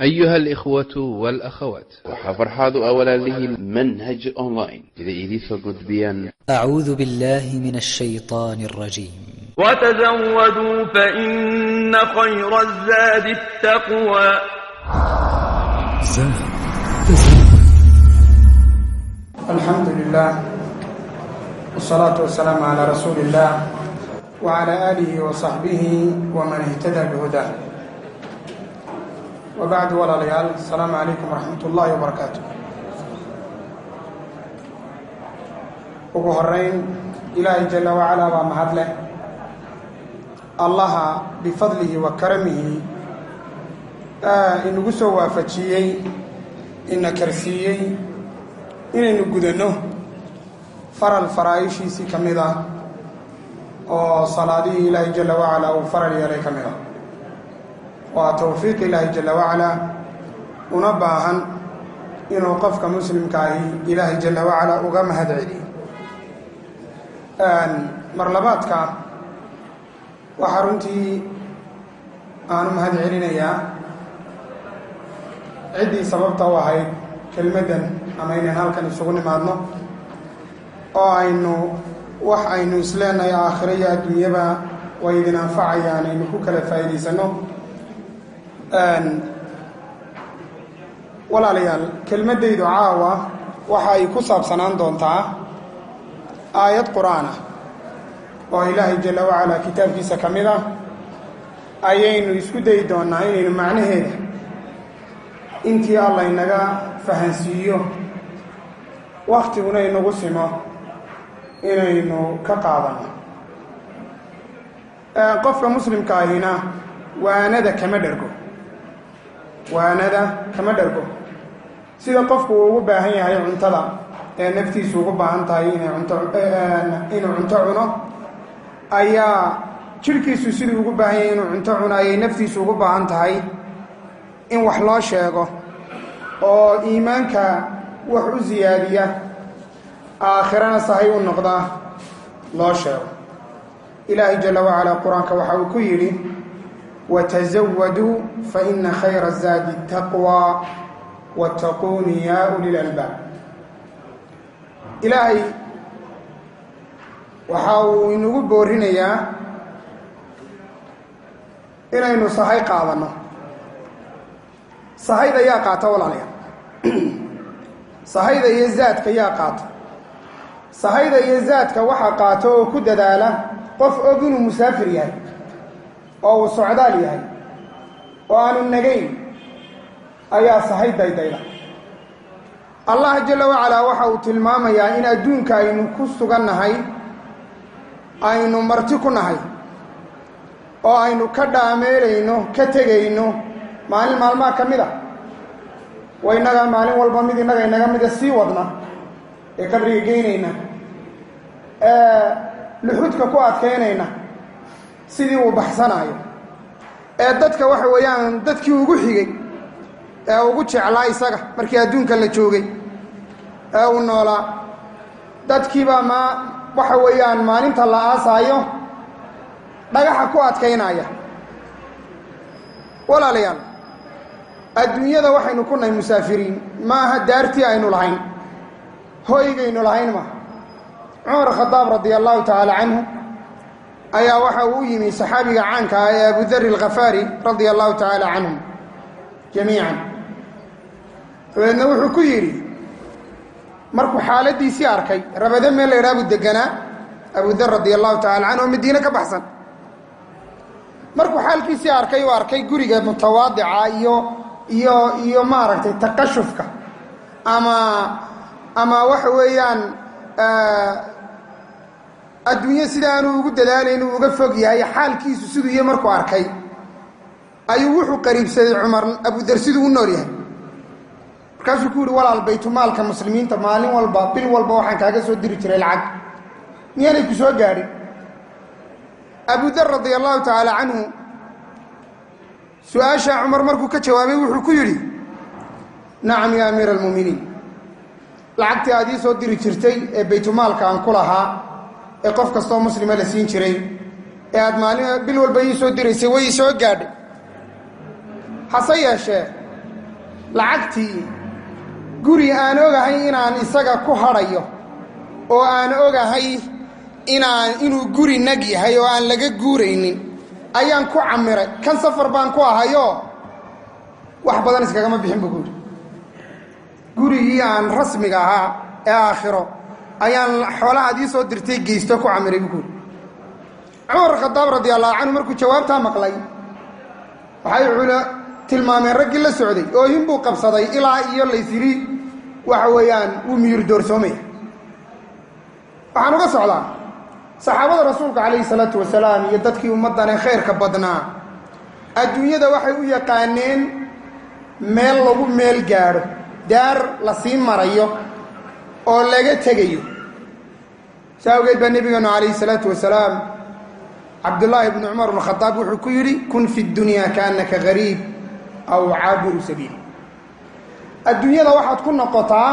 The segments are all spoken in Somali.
أيها الإخوة والأخوات، وحفرحاض أولا له المنهج أونلاين إذا إذيث قد أعوذ بالله من الشيطان الرجيم. وتزودوا فإن خير الزاد التقوى. الحمد لله والصلاة والسلام على رسول الله وعلى آله وصحبه ومن اهتدى بهداه، وبعد. ولا ليال، السلام عليكم ورحمة الله وبركاته. ugu horeyn ilaahay jalla wacalaa waa mahad leh, allaha bifadlihi wa karamihi inagu soo waafajiyey, ina karsiiyey inaynu gudanno faral faraa'ishiisii ka mid ah oo salaadihii ilaahay jalla wacalaa uu faral yeelay ka mid ah. waa tawfiiq ilaahay jalla wacalaa, una baahan inuu qofka muslimka ahi ilaahay jalla wacalaa uga mahad celiyo. marlabaadka waxaa runtii aanu mahad celinayaa ciddii sababta u ahayd kelmaddan ama inaan halkan isugu nimaadno oo aynu wax aynu isleenahay aakhiro iyo adduunyaba way idin anfacayaan aynu ku kala faa'iidaysanno. walaalayaal, kelmaddaydu caawa waxa ay ku saabsanaan doontaa aayad qur-aan ah oo ilaahay jalla wacalaa kitaabkiisa ka mid ah. ayaynu isku dayi doonnaa inaynu macnaheeda intii alla inaga fahansiiyo, wakhtiguna inagu simo inaynu ka qaadanno. qofka muslimka ahina waanada kama dhergo sida qofku uu ugu baahan yahay cuntada ee naftiisu ugu baahan tahay inuu cunto cuno, ayaa jidhkiisu siduu ugu baahan yahay inuu cunto cuno ayay naftiisu ugu baahan tahay in wax loo sheego oo iimaanka wax u siyaadiya, aakhirana sahay u noqda loo sheego. ilaahay jalla wacalaa qur-aanka waxa uu ku yidhi watazawaduu fa ina khayra zaadi taqwa wattaquuni yaa ulil albaab. ilaahay waxa uu inagu boorinayaa inaynu sahay qaadanno. sahayda yaa qaata walaalayaal? sahayda iyo zaadka yaa qaata? sahayda iyo zaadka waxaa qaato oo ku dadaala qof og inuu musaafir yahay oo uu socdaal yahay oo aanu nagayn ayaa sahay daydayda. allah jalla wacalaa waxa uu tilmaamayaa in adduunka aynu ku sugannahay aynu marti ku nahay oo aynu ka dhaameelayno, ka tegayno maalin maalmaha ka mid a. waa innaga maalin walba mid innaga inaga mida sii wadna ee qabriga geynayna, ee luxudka ku adkaynayna sidii uu baxsanaayo, ee dadka waxa weeyaan dadkii ugu xigay ee ugu jeclaa isaga markii adduunka la joogay ee uu noolaa, dadkiibaa waxa weeyaan maalinta la aasaayo dhagaxa ku adkaynaya. walaalayaal, adduunyada waxaynu ku nahay musaafiriin, maaha daartii aynu lahayn, hoygaynu lahayn maaha. cumar khadaab radia allahu tacaala canhu ayaa waxa uu u yimi saxaabiga caanka ah ee abudari alkhafaari radia allahu tacaala canhum jamiican. dabeedna wuxuu ku yidhi, markuu xaaladiisii arkay, rabade meel la yidhaha buu deganaa abudar radia allahu tacala canhu oo madiine ka baxsan. markuu xaalkiisii arkay, uu arkay guriga mutawaadica iyo maaragtay taqashufka ama waxa weeyaan adduunyo sida aanu ugu dadaalay inuu uga fog yahay xaalkiisu siduu iyo markuu arkay ayuu wuxuu qariibsaday cumar abudar siduu u nool yahay. markaasuu ku yidhi, walaal, baytumaalka muslimiinta maalin walba bil walba waxaan kaaga soo diri jiray lacag, miyaanay ku soo gaadhin? abudar radia allahu tacaala canhu su-aashaa cumar markuu ka jawaabay wuxuu ku yidhi, nacam yaa amiira almu'miniin, lacagtii aad ii soo diri jirtay ee baytumaalka aan ku lahaa ee qof kastoo muslima la siin jiray ee aad bil walba ii soo diraysay way ii soo gaadhay. hase yeeshee lacagtii guri aan ogahay inaan isaga ku hadhayo oo aan ogahay inuu guri nag yahay oo aan laga guuraynin ayaan ku camiray kan safar baan ku ahayo wax badan iskagama bixin buu yidhi gurigii aan rasmiga ahaa ee aakhiro ayaan xoolahaad ii soo dirtay geysto ku camiray buu yidhi cumar khadaab radiallahu canhu markuu jawaabtaa maqlay waxay tilmaameen raggii la socday oo hinbuu qabsaday ilaa iyo laysiri waxa weeyaan wuu miyir doorsoomaya waxaan uga socdaa saxaabada rasuulka calayhi salaatu wasalaam iyo dadkii ummaddan ee khayrka badnaa adduunyada waxay u yaqaaneen meel lagu meel gaadho daar la sii marayo oo laga tegayo saa awgeed baa nebigeenu calayhi salaatu wasalaam cabdullaahi ibnu cumar ibnu khadaab wuxuu ku yidhi kun fi dunyaa kaannaka gariib aw caabiru sabiil adduunyada waxaad ku noqotaa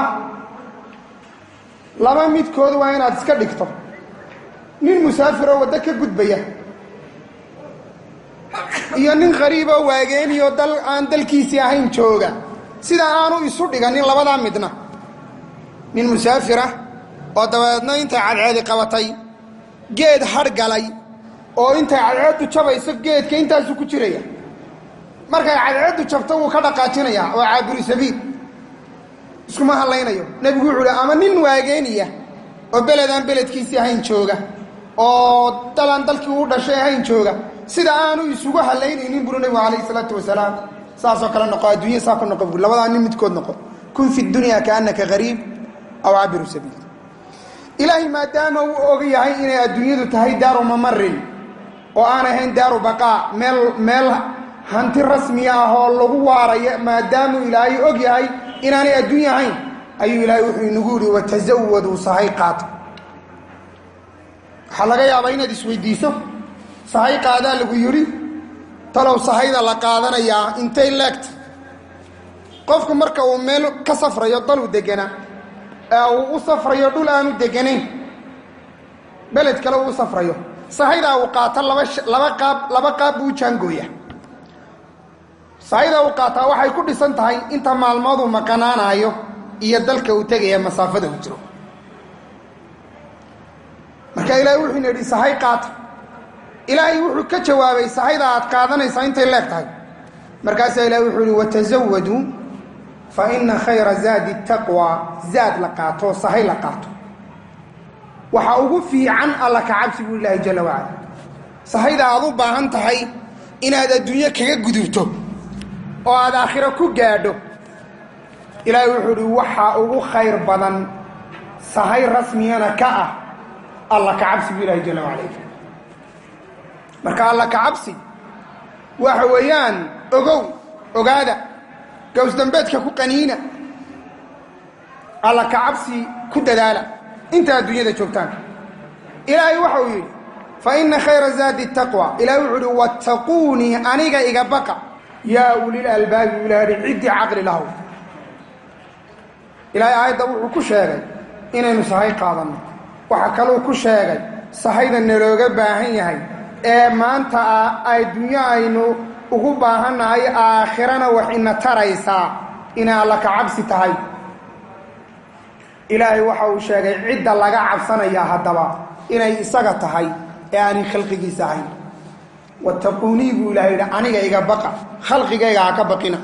laba midkood waa inaad iska dhigto nin musaafir oo waddo ka gudbaya iyo nin qariib oo waageeniyo dal aan dalkiisii ahayn jooga sida aanu isu dhiganin labadaa midna nin musaafirah oo dabeedna intay cadceedi qabatay geed hadh galay oo intay cadceeddu jabayso geedka intaasuu ku jiraya markay cadceeddu jabto wuu ka dhaqaajinayaa oo caabiru sabiil iskuma hadlaynayo nebigu wuxuu uhi ama nin waageeniya oo beled aan beledkiisii ahayn jooga oo dalaan dalkii uu dhashay ahayn jooga sida aanu isugu hadlaynaynin buu nebigu calayhi salaatu wasalaam saasoo kale noqo adduunya saa ku noqo buu labadaa nin midkood noqo kun fi dunyaa kaannaka gariib aw caabiru sabiil ilaahay maadaama uu og yahay inay adduunyadu tahay daaru mamarin oo aan ahayn daaru baqaa meel hanti rasmi ah oo lagu waarayo maadaamuu ilaahay og yahay inaanay adduunya ahayn ayuu ilaahay wuxuu inagu yidhi watasawaduu sahay qaata waxaa laga yaabaa inaad isweydiiso sahay qaadaa lagu yidhi talow sahayda la qaadanayaa intay leegta qofku marka uu meel ka safrayo dalu deganaa ee uu u safrayo dhul aanu deganayn beled kale uu u safrayo sahaydaa uu qaato laba qaab buu u jaangooya sahaydaa uu qaataa waxay ku dhisan tahay inta maalmood uu maqanaanaayo iyo dalka uu tegaya masaafada uu jiro marka ilaahay wuxuu ina yidhi sahay qaata ilaahay wuxuu ka jawaabay sahayda aad qaadanaysaa intay leeg tahay markaasaa ilahay wuxuu yihi watasawaduu fa ina khayra zaadi taqwa zaad la qaato sahay la qaato waxaa ugu fiican alla ka cabsi buu ilaahay jalla wacala sahayda aad u baahan tahay inaad adduunyo kaga gudubto oo aad aakhiro ku gaadho ilaahay wuxuu ihi waxaa ugu khayr badan sahay rasmiyana ka ah alla ka cabsi buu ilaahay jalla wacala marka alla ka cabsi waxa weeyaan ogaada gowsdambeedka ku qaniina alla ka cabsi ku dadaala inta adduunyada joogtaan ilaahay waxa uu yidhi fa ina khayra zaadi taqwa ilaahay wuxuu ihi wattaquunii aniga iga baqa yaa ulil albaabi ilaahi ciddii caqli lahow ilaahay aayadda wuxuu ku sheegay inaynu sahay qaadanno waxaa kaluu ku sheegay sahayda nalooga baahan yahay ee maanta adduunyo aynu ugu baahannahay aakhirana wax ina taraysaa inay alla ka cabsi tahay ilaahay waxa uu sheegay cidda laga cabsanayaa haddaba inay isaga tahay ee aanay khalqigiisa ahayn wattaquunii buu ilahay yidhi aniga iga baqa khalqigayga ha ka baqina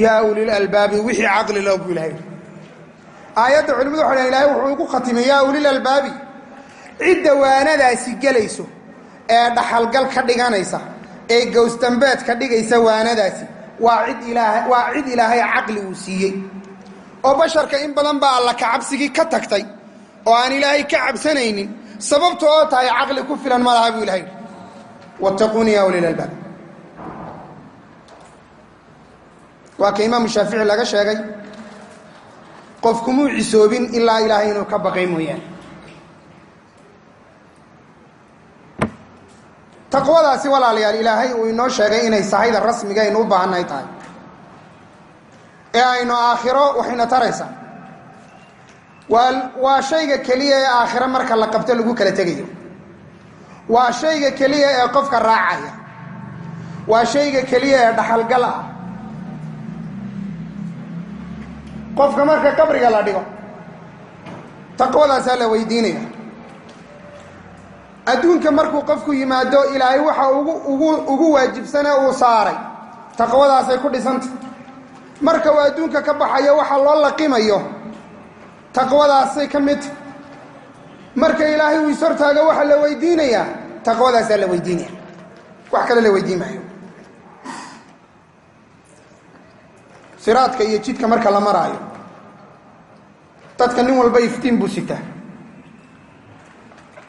yaa ulil albaabi wixii caqli lo buu ilahay yidhi aayadda culimadu waxay dhahen ilahay wuxuu igu khatimay yaa ulil albaabi cidda waanadaasi gelayso ee dhaxalgal ka dhiganaysa ee gowsdambeed ka dhigaysa waanadaasi waa cid ilaahay caqli uu siiyey oo basharka in badan baa alla ka cabsigii ka tagtay oo aan ilaahay ka cabsanaynin sababta oo tahay caqli ku filan ma laha buu ilahay wattaquuni yaa ulil albaab waa ka imaamu shaafici laga sheegay qofkumuu cisoobin ilaa ilaahay inuu ka baqay mooyaane taqwadaasi walaalayaal ilaahay uu inoo sheegay inay sahayda rasmiga aynu u baahannahay tahay ee aynu aakhiro waxayna taraysaa waa shayga keliya ee aakhiro marka la qabto lagu kala tegayo waa shayga keliya ee qofka raacaya waa shayga keliya ee dhaxalgal ah qofka marka qabriga la dhigo taqwadaasaa la weydiinaya adduunka markuu qofku yimaado ilaahay waxa ugu waajibsana uu saaray taqwadaasay ku dhisantay marka uu adduunka ka baxayo waxa loo laqimayo taqwadaasay ka mid marka ilaahay uu isartaaga waxa la weydiinayaa taqwadaasaa la weydiinaya wax kale la weydiin maayo siraadka iyo jidka marka la maraayo dadka nin walba iftiin buu sitaa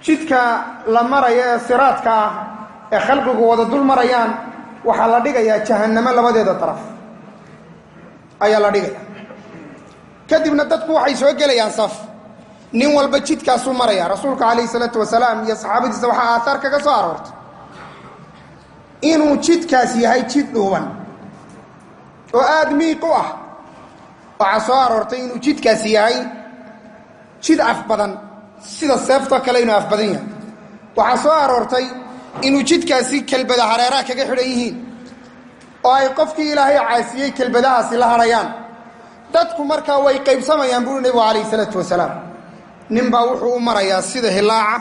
jidka la marayo ee siraadka ah ee khalqigu wada dul marayaan waxaa la dhigayaa jahannamo labadeeda daraf ayaa la dhigaya kadibna dadku waxay soo gelayaan saf nin walba jidkaasuu maraya rasuulka calayhi salaatu wasalaam iyo saxaabadiisa waxaa aahaar kaga soo aroortay inuu jidkaas yahay jid dhuuban oo aada miiq u ah waxaa soo aroortay inuu jidkaasi yahay jid af badan sida seeftoo kale inuu af badan yahay waxaa soo aroortay inuu jidkaasi kelbada hareeraha kaga xidhan yihiin oo ay qofkii ilaahay caasiyey kelbadahaasi la hadhayaan dadku markaa way qaybsamayaan buuri nebigu calayhi salaatu wasalaam ninbaa wuxuu u marayaa sida hilaaca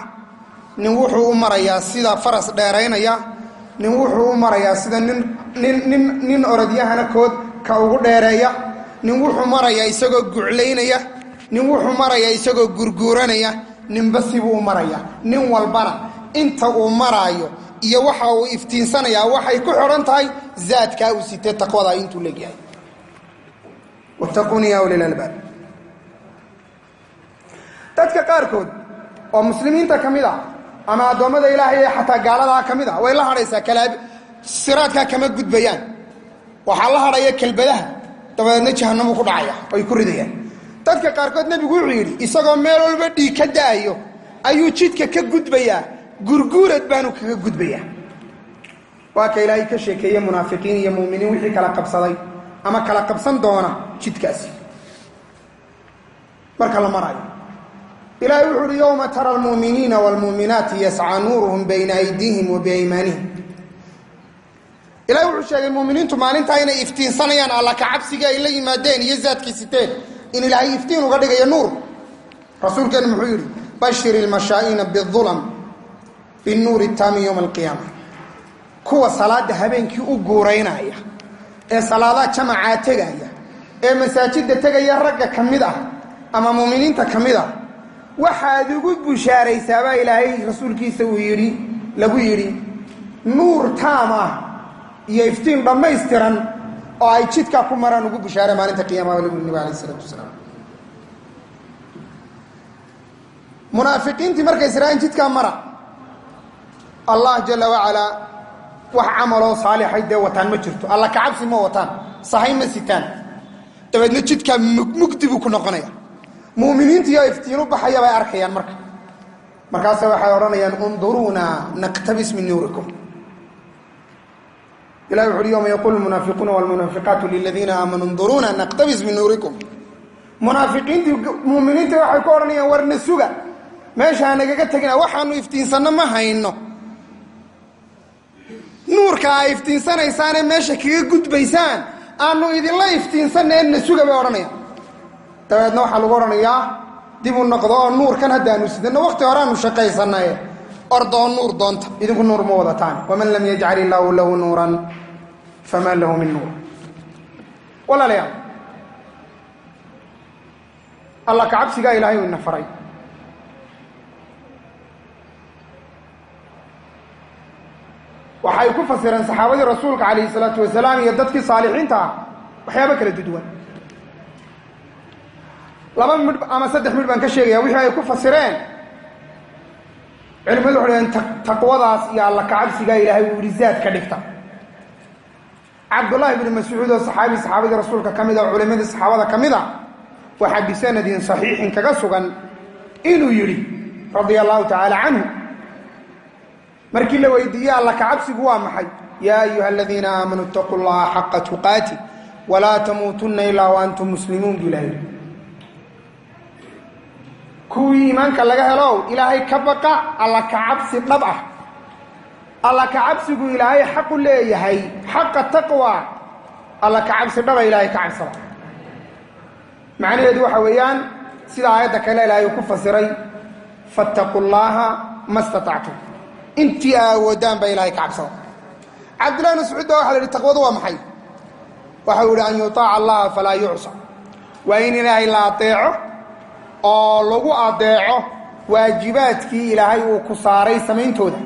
nin wuxuu u marayaa sida faras dheeraynaya nin wuxuu u marayaa sida nin orodyahana kood ka ugu dheereeya nin wuxuu marayaa isagoo guclaynaya nin wuxuu marayaa isagoo gurguuranaya ninba sibuu u maraya nin walbana inta uu maraayo iyo waxa uu iftiinsanayaa waxay ku xidhan tahay zaadkaa uu sitee taqwadaa intuu leegyahay wattaquuni yaa ulil albaab dadka qaarkood oo muslimiinta ka mid ah ama addoommada ilaahay ee xataa gaaladaa ka mid ah way la hadhaysaa siraadkaa kama gudbayaan waxaa la hadhaya kelbadaha dabadeedna jahannamu ku dhacaya ay ku ridayaan dadka qaarkood nebigu wuxuu yidhi isagoo meel walba dhiig ka da'ayo ayuu jidka ka gudbayaa gurguurad baanu kaga gudbayaa waa ka ilaahay ka sheekeeye munaafiqiin iyo mu'miniin wixii kala qabsaday ama kala qabsan doona jidkaasi marka la marayo ilaahay wuxuu uhi yowma tara almu'miniina waalmu'minaati yascaa nuuruhum bayna aydiihim wa biaymaanihim ilahay wuxuu sheegay mu'miniintu maalintaa inay iftiinsanayaan alla ka cabsiga ay la yimaadeen iyo zaadkii siteen in ilaahay iftiin uga dhigayo nuur rasuulkeenu muxuu yidhi bashir ilmashaa'iina bidulam binnuuri taami yowma alqiyaama kuwa salaada habeenkii u guuraynaya ee salaadaha jamacaa tegaya ee masaajidda tegaya ragga ka mid ah ama mu'miniinta ka mid ah waxaad ugu bushaaraysaa baa ilaahay rasuulkiisa uu yidhi lagu yidhi nuur taam ah iyo iftiin dhammaystiran oo ay jidkaa ku maraan ugu bushaara maalinta qiyaamaha lagu yidhi nabi alayhi salaatu wasalaam munaafiqiintii markay israa'iin jidkaa mara allah jalla wacalaa wax camaloo saalixay dee wataan ma jirto alla ka cabsi ma wataan sahay ma sitaan dabeedna jidkaa mugdi buu ku noqonaya mu'miniintiioo iftiin u baxaya bay arkayaan markaase waxay odhanayaan unduruuna naqtabis min nuurikum ilahi wuxu uhi yowma yaquulu lmunaafiquuna waalmunaafiqaatu liladiina aamanuu unduruuna naqtabis min nuurikum munaafiqiintii mu'miniintii waxay ku odhanayaan warna suga meeshaa nagaga tegina waxaanu iftiinsanno ma hayno nuurka ay iftiinsanaysaanee meesha kaga gudbaysaan aanu idinla iftiinsannaenna suga bay odhanayaan dabeedna waxaa lagu odhanayaa dib u noqdo oo nuurkan haddaanu sidano waqti horeaanu shaqaysanaye ordoo nuur doonta idinku nuur ma wadataan waman lam yajcal illaahu lahu nuuran famaa lahu min nuur walaalayaal alla ka cabsigaa ilaahay uu ina faray waxay ku fasireen saxaabadii rasuulka calayhi salaatu wasalaam iyo dadkii saalixiinta ah waxyaabo kala duwan laba midh ama saddex midh baan ka sheegaya wixii ay ku fasireen culimadu waxay dhaheen taqwadaas iyo alla ka cabsigaa ilaahay uu yidhi zaad ka dhigta cabdullaahi ibni mascuud oo saxaabadii rasuulka ka mid a oo culimadii saxaabada ka mid a waxaa bisanadin saxiixin kaga sugan inuu yidhi radia allahu tacaala canhu markii la weydiiyey alla ka cabsigu waa maxay yaa ayuha aladiina aamanuu itaquu llaha xaqa tuqaati walaa tamuutunna ilaa wa antum muslimuun buu ilahay kuwii iimaanka laga helow ilaahay ka baqa alla ka cabsi dhab ah alla ka cabsigu ilaahay xaqu leeyahay, xaqa taqwa alla ka cabsi dhaba ilaahay ka cabsada. macnaheedu waxa weeyaan sida aayadda kale ilaahay ku fasiray fattaqullaha mastata'tum intii awoodaan ba ilaahay ka cabsado cabdullahi mas'uud waxa la yidhi taqwadu waa maxay waxa uu yidhi an yutaaca allaha falaa yucsa waa in ilaahay la adeeco oo lagu adeeco waajibaadkii ilaahay uu ku saaray samayntooda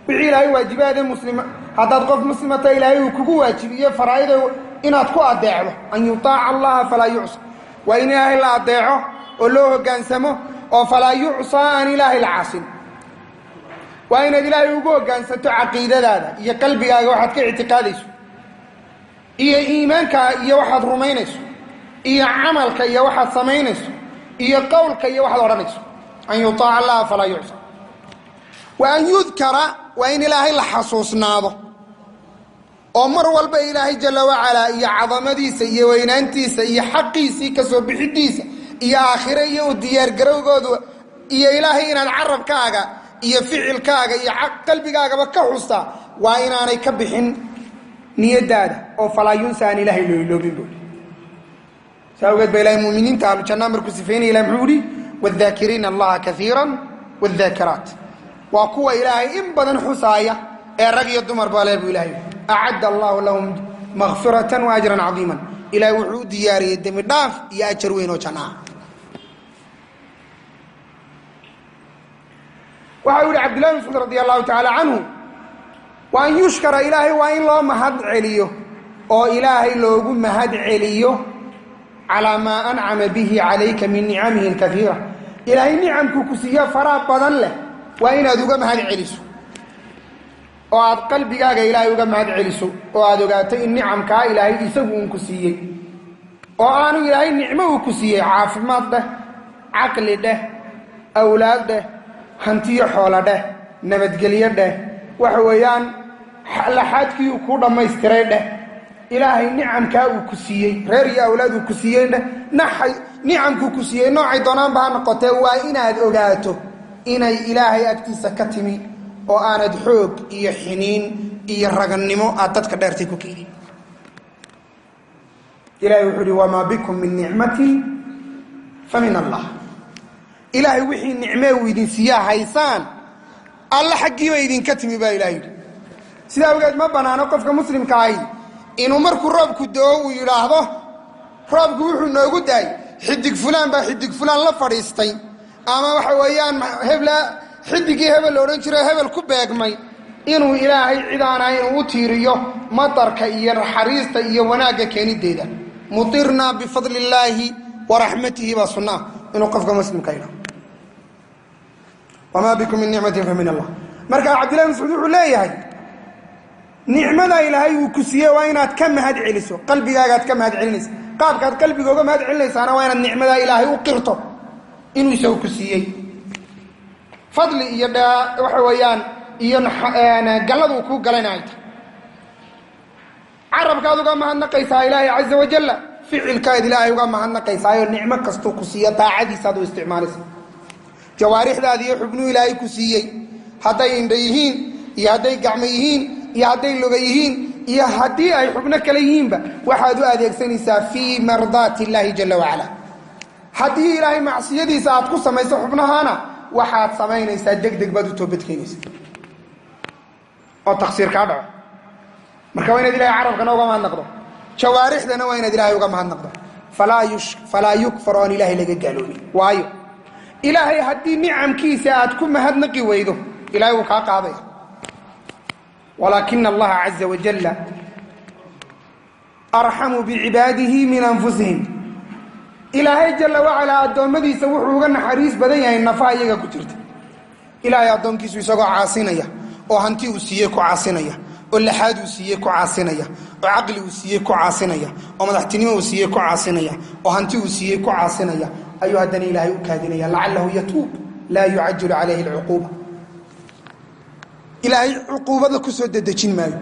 wixii ilaahay waajibaadee muslima haddaad qof muslimata ilaahay uu kugu waajibiyo faraa'ida inaad ku adeecdo an yutaaca allaha falaa yucsa waa in ilaahay la adeeco oo loo hoggaansamo oo falaa yucsa aan ilaahay la caasin waa inaad ilaahay ugu hoggaansanto caqiidadaada iyo qalbigaaga waxaad ka ictiqaadayso iyo iimaankaa iyo waxaad rumaynayso iyo camalka iyo waxaad samaynayso iyo qowlka iyo waxaad odhanayso an yutaaca allaha falaa yucsa wa an yudkara waa in ilaahay la xasuusnaado oo mar walba ilaahay jalla wacalaa iyo cadamadiisa iyo weynaantiisa iyo xaqiisii ka soo bixidiisa iyo aakhire iyo u diyaargarowgoodu iyo ilaahay inaad carabkaaga iyo ficilkaaga iyo qalbigaagaba ka xustaa waa inaanay ka bixin niyadaada oo falaa yunsa aan ilaahay loo iloobin buu saa awgeed ba ilaahay muuminiinta ahlu jannaa markuu sifeynaya ilahay muxuu yidhi waaddaakiriina allaha kaiiran waaddaakiraat waa kuwa ilaahay in badan xusaaya ee rag iyo dumar baa leh buu ilaahay acadda allahu lahum makfiratan wa ajran cadiiman ilaahay wuxuu u diyaariyey dembi dhaaf iyo ajar weyn oo janno ah waxa uu yidhi cabdullahi bin mascuud radi allahu tacaala canhu wa an yushkara ilaahay waa in loo mahad celiyo oo ilaahay loogu mahad celiyo calaa maa ancama bihi calayka min nicamihi alkaiira ilaahay nicamkuu ku siiyo faraa badan leh waa inaad uga mahad celiso oo aad qalbigaaga ilaahay uga mahad celiso oo aad ogaato in nicamkaa ilaahay isagu uun ku siiyey oo aanu ilaahay nicmo uu ku siiyey caafimaad dheh caqli dheh awlaad dheh hantiyo xoolo dheh nabadgelyo dheh waxa weeyaan laxaadkii uu kuu dhammaystiray dheh ilaahay nicamkaa uu ku siiyey reer iyo awlaad uu ku siiyey dheh nicamkuu ku siiyey noocay doonaanba ha noqotee waa inaad ogaato inay ilaahay agtiisa ka timi oo aanad xoog iyo xiniin iyo ragannimo aad dadka dheertay ku keenin ilahay wuxuu uhi wamaa bikum min nicmatin fa min allah ilaahay wixii nicmee uu idin siiyaa haysaan alla xaggiiba idinka timi baa ilahay yidhi sidaa awgeed ma bannaano qofka muslimka ahi inuu markuu roobku doo uu yidhaahdo roobku wuxuu noogu daay xidig fulaan baa xidig fulaan la fadhiistay ama waxa weeyaan xidigii hebel la odhan jiro hebel ku beegmay inuu ilaahay cidaana inuu u tiiriyo matarka iyo naxariista iyo wanaagga keenideeda mutirnaa bifadli illaahi wa raxmatihi baa sunnaa inuu qofka muslimka yidhaho wamaa bikum min nicmatin fa min allah marka cabdillahi mascuud wuxuu leeyahay nicmada ilaahay uu ku siiyey waa inaad ka mahad celiso qalbigaagaad ka mahad celinaysa qaabkaad qalbiga uga mahad celinaysaana waa inaad nicmadaa ilaahay u qirto inuu isagu ku siiyey fadli iyo waxa weeyaan iyo galladuu kuu galanay tahay carabkaad uga mahadnaqaysaa ilaahay caza wajalla ficilkaad ilaahay uga mahadnaqaysaayo nicmo kastuu ku siiya daacadiisaad u isticmaalaysa jawaarixdaada iyo xubnuu ilaahay ku siiyey hadday indha yihiin iyo hadday gacmo yihiin iyo hadday loga yihiin iyo haddii ay xubno kale yihiinba waxaad u adeegsanaysaa fii mardaati illaahi jalla wacala haddii ilaahay macsiyadiisa aad ku samayso xubnahaana waxaad samaynaysaa degdeg baad u toobadkeenaysa oo taqsiir kaa dhaco marka waa inaad ilahay carabkana uga mahadnaqdo jawaarixdana waa inaad ilaahay uga mahadnaqdo falaa yukfar oon ilaahay laga gaaloobin waayo ilaahay haddii nicamkiisa aad ku mahadnaqi weydo ilahay wuu kaa qaadaya walaakina allaha caza wajalla arxamu bicibaadihi min anfusihim ilaahay jalla wacalaa addoommadiisa wuxuu uga naxariis badan yahay nafaha iyaga ku jirta ilaahay addoonkiisu isagoo caasinaya oo hanti uu siiyey ku caasinaya oo laxaad uu siiyey ku caasinaya oo caqli uu siiyey ku caasinaya oo madaxtinimo uu siiyey ku caasinaya oo hanti uu siiyey ku caasinaya ayuu haddana ilaahay u kaadinaya lacalahu yatuub laa yucajilu calayhi alcuquuba ilaahay cuquubada ku soo dedejin maayo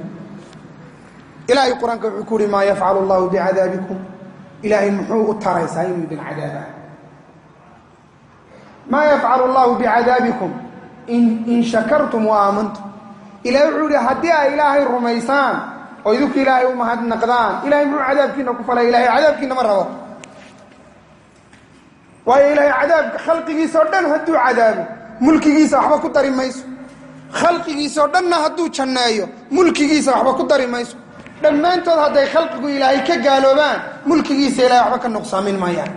ilaahay qur-aanka wuxuu ku uhi maa yafcalu allahu bicadaabikum ilaahay muxuu u taraysaa inuu idin cadaabaa maa yafcalu allahu bicadaabikum in shakartum wa aamantum ilahay wuxuu yihi haddii ay ilaahay rumaysaan oo idinku ilaahay u mahadnaqdaan ilahay muxuu cadaabkiina ku falay ilahay cadaabkiina ma rabo waayo ilaahay cadaabka khalqigiisa oo dhan hadduu cadaabo mulkigiisa waxba ku dari mayso khalqigiisa oo dhanna hadduu janneeyo mulkigiisa waxba ku dari mayso dhammaantood hadday khalqigu ilaahay ka gaaloobaan mulkigiisa ilaahay waxba ka nuqsaamin maayaan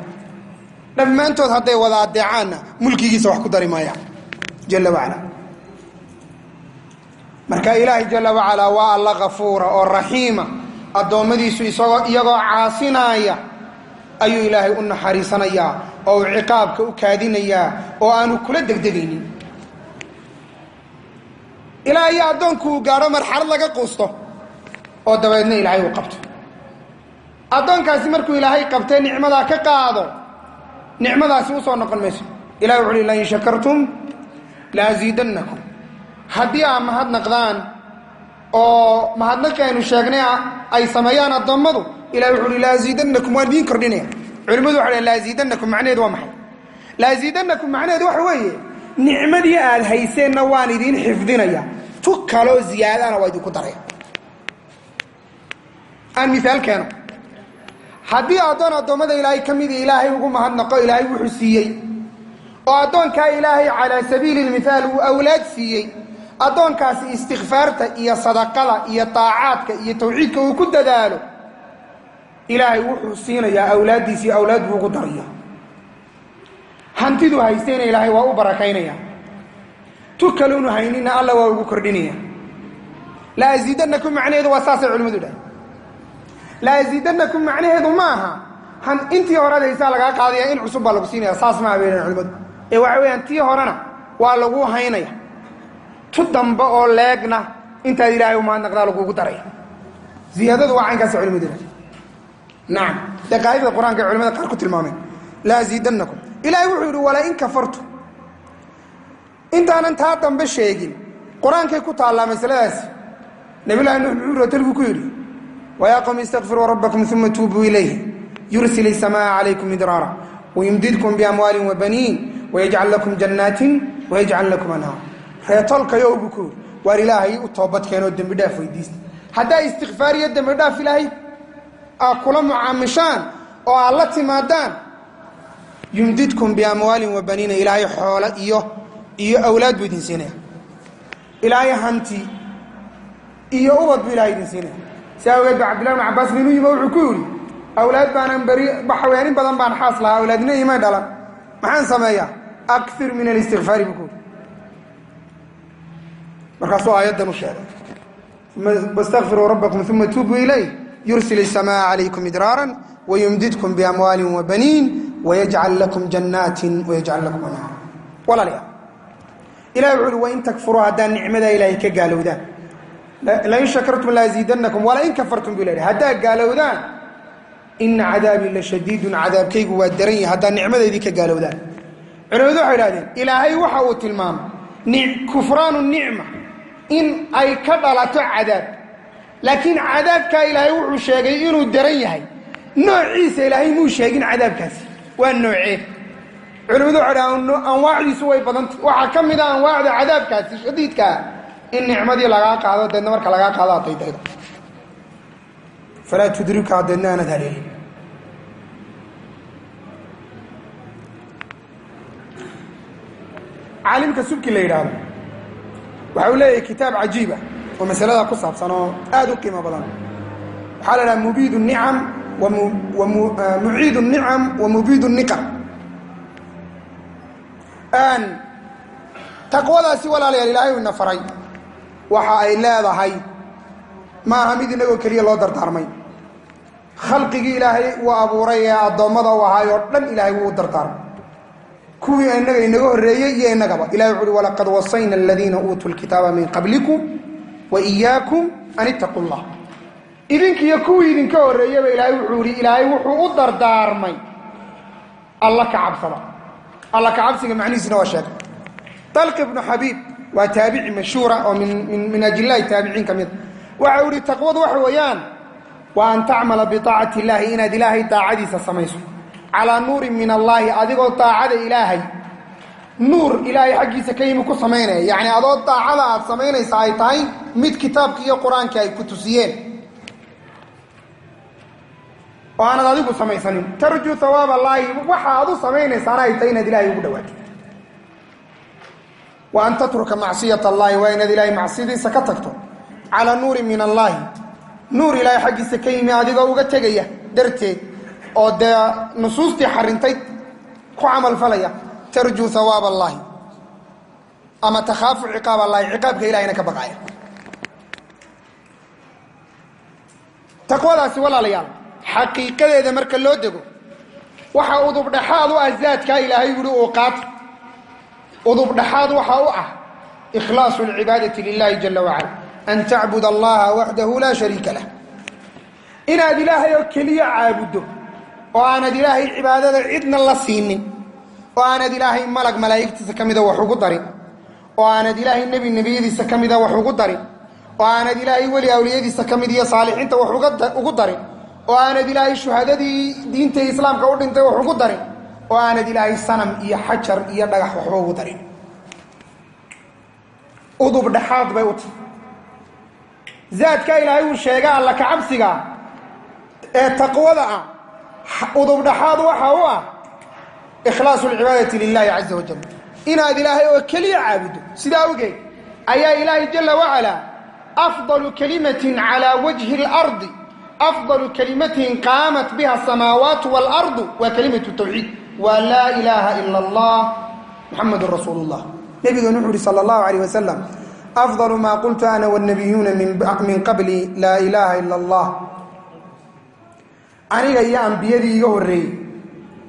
dhammaantood hadday wada adeecaanna mulkigiisa wax ku dari maayaan jalla wacala marka ilaahay jalla wacala waa alla ghafuura oo raxiima addoommadiisu iyagoo caasinaaya ayuu ilaahay u naxariisanayaa oo uu ciqaabka u kaadinayaa oo aanu kula degdegaynin ilaa iyo addoonku uu gaadho marxalad laga quusto oo dabeedna ilaahay uu qabto addoonkaasi markuu ilaahay qabtee nicmadaa ka qaado nicmadaasi u soo noqon mayso ilahay wuxu uhi lain shakartum la asiidannakum haddii aad mahadnaqdaan oo mahadnaqi aynu sheegnay ay sameeyaan addoommadu ilahay wuxu uhi la asiidannakum waan idiin kordhinaya culimmadu waxa la asiidannakum macnaheedu waa maxay la asiidannakum macnaheedu waxa weeye nicmadii aad hayseenna waan idiin xifdinaya tu kaloo ziyaadana waa idinku daraya aan miaal keeno haddii addoon addoommada ilaahay ka mida ilaahay ugu mahadnaqo ilaahay wuxuu siiyey oo addoonkaa ilaahay calaa sabiili lmithaal uu awlaad siiyey addoonkaasi istikfaarta iyo sadaqada iyo taacaadka iyo tawxiidka uu ku dadaalo ilaahay wuxuu siinayaa awlaaddiisii awlaad buu ugu daraya hantiduu haystayna ilaahay waa u barakaynaya tu kaluunu haynina alla waa ugu kordhinaya la asiidannakum macnaheedu waa saasay culimmadu dhahay la asiidannakum macnaheedu ma aha intii horead haysaa lagaa qaadaya in cusub baa lagu siinaya saas ma habeeneen culimmadu ee waxa weeyaan tii horena waa lagu haynaya tu dambe oo leegna intaad ilaahay u mahadnaqdaa lagugu daraya ziyaadadu waa caynkaas culimmadu dhahay nacam dee qaa'idada qur-aanka ay culimada qaar ku tilmaameen la asiidannakum ilaahay wuxuu yidhi wala in kafartu intaanan taa dambe sheegin qur-aankay ku taallaa masaladaasi nabiyullahi nuux muxuu rootalgu ku yidhi wayaa qowmi istakfiruu rabbakum uma tuubuu ilayhi yursil isamaa calaykum midraara wayumdidkum biamwaalin wabaniin wayajcal lakum jannaatin wayajcal lakum anhaar reetolkayow buu ku yidhi waar ilaahay u toobadkeenoo dembi dhaaf weydiista haddaa istikfaar iyo dembi dhaaf ilaahay aa kula mucaamishaan oo aad la timaadaan yumdidkum biamwaalin wabaniina ilaahay xoolo iyo awlaad buu idin siinaya ilaahay hanti iyo ubad buu ilahay idin siinaya si awgeed ba cabdillahi bn cabbaas inuu yima wuxuu ku yidhi awlaad baanan waxaweyaanin badan baan xaas lahaa awlaadina imay dhalan maxaan sameeyaa akir min alistikfaari buu ku yidhi markaasuu aayaddan u sheegay wastakfiruu rabbakum uma tuubuu ilayh yursil isamaa calaykum midraaran wayumdidkum biamwaalin wabaniin wayajcal lakum jannaatin wayajcal lakum anhaar walaalayaal ilahi wuxu uhi wain takfuruu haddaan nicmadaa ilaahay ka gaalowdaan lain shakartum laasiidannakum walain kafartum buu ilahi haddaad gaalowdaan ina cadaabii la shadiidun cadaabkaygu waa daran yahay haddaad nicmadaydii ka gaalowdaan culimadu waxay idhahdeen ilaahay waxa uu tilmaamay kufraanu nicma in ay ka dhalato cadaab laakiin cadaabkaa ilaahay wuxuu sheegay inuu daran yahay noociisa ilaahay muu sheegin cadaabkaasi waa noocee culimadu waxay dhahdeen anwaacdiisu way badantay waxaa ka mid a anwaacda cadaabkaasi shadiidkaa in nicmadii lagaa qaado deedna marka lagaa qaado aad daydaydo falaa tudrika deedna aanad haleelin caalimka subki la yidhaahdo waxa uu leeyahay kitaab cajiiba oo masalada ku saabsan oo aad u qiimo badan waxaa la dhaha mubiid الnicam muciid الnicam wa mubiid الniqam taqwadaasi walaalayaal ilaahay u ina faray waxa ay leedahay ma aha mid inagoo keliya loo dardaarmay khalqigii ilaahay uu abuuray ee addoommada u ahaay oo dhan ilaahay wuu u dardaarmay kuwii inaga inaga horreeyey iyo inagaba ilahay wuxu uhi walaqad wasayna aladiina uutuu lkitaaba min qablikum wa iyaakum an ittaquu llah idinkiiyo kuwii idinka horreeyaba ilaahay wuxuu ihi ilaahay wuxuu u dardaarmay alla ka cabsada alla ka cabsiga macnihiisina waa sheegay talq ibnu xabiib waa taabici mashhuura oo min ajillahi taabiciin ka mida waxa uu ihi taqwadu waxa weeyaan waa an tacmala biaacati illaahi inaad ilaahay daacadiisa samayso calaa nuurin min allaahi adigoo daacada ilaahay nuur ilaahay xaggiisa ka yimi ku samaynaya yacni adoo daacada aad samaynaysa ay tahay mid kitaabka iyo qur-aanka ay ku tusiyeen وأنا ذلك سميسانين ترجو ثواب الله وحاضو سمين سانا يتين دلاه يقول وأن تترك معصية الله وإن دلاه معصية سكتكتو على نور من الله نور إلهي حق سكيمي هذه وقتجيه درتي أو ده نصوص تحرنتي كعمل فليا ترجو ثواب الله أما تخاف عقاب الله عقابك إلهي إنك بقايا تقوى ذا سوى ليال حقيقة إذا مرك اللو دقو وحا أضب دحاض أزاد كإلهي يقولوا أوقات أضب دحاض وحا أوعى إخلاص العبادة لله جل وعلا أن تعبد الله وحده لا شريك له إن هذا إله يوكلي عابده وأنا هذا إله عبادة عدنا الله سيني وأنا هذا إله ملك ملايكة سكمده وحقو الضري وأنا هذا إله النبي ذي سكمده وحقو الضري وأنا هذا إله ولي أولياء ذي سكمده صالحين وحقو الضري وأنا هذا إله الشهادة دين إسلام كورد انت وحقو الضري وأنا هذا إله السنم إيا حجر إيا بغح وحقو الضري أضب دحاض بيوت زاد كإلهي والشيقاء الله كعبسك التقوى ذا أضب دحاض وحاوة إخلاص العبادة لله عز وجل إن هذا إلهي وكلي عابد سداوكي أي إلهي جل وعلا أفضل كلمة على وجه الأرض أفضل كلمة قامت بها السماوات والأرض وكلمة التوحيد ولا إله إلا الله محمد رسول الله نبي نوح صلى الله عليه وسلم أفضل ما قلت أنا والنبيون من قبلي لا إله إلا الله أنا أيام بيدي يهري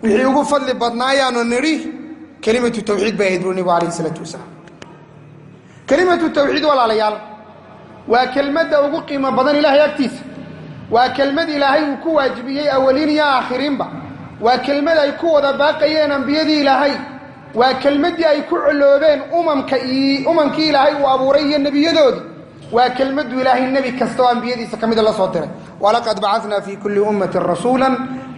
ويحيقوا فضل بطنايا نريه كلمة التوحيد بيدرون النبي عليه الصلاة والسلام كلمة التوحيد ولا ليال وكلمة وقيمة بدن الله يكتيس وكلمة إلهي وكو واجبية أولين يا آخرين با وكلمة يكو باقيين بيدي إلهي وكلمة يكو علوبين أمم كي إلهي وأبوري النبي يدودي وكلمة إلهي النبي كستوان بيدي سكمد الله صوتره ولقد بعثنا في كل أمة رسولا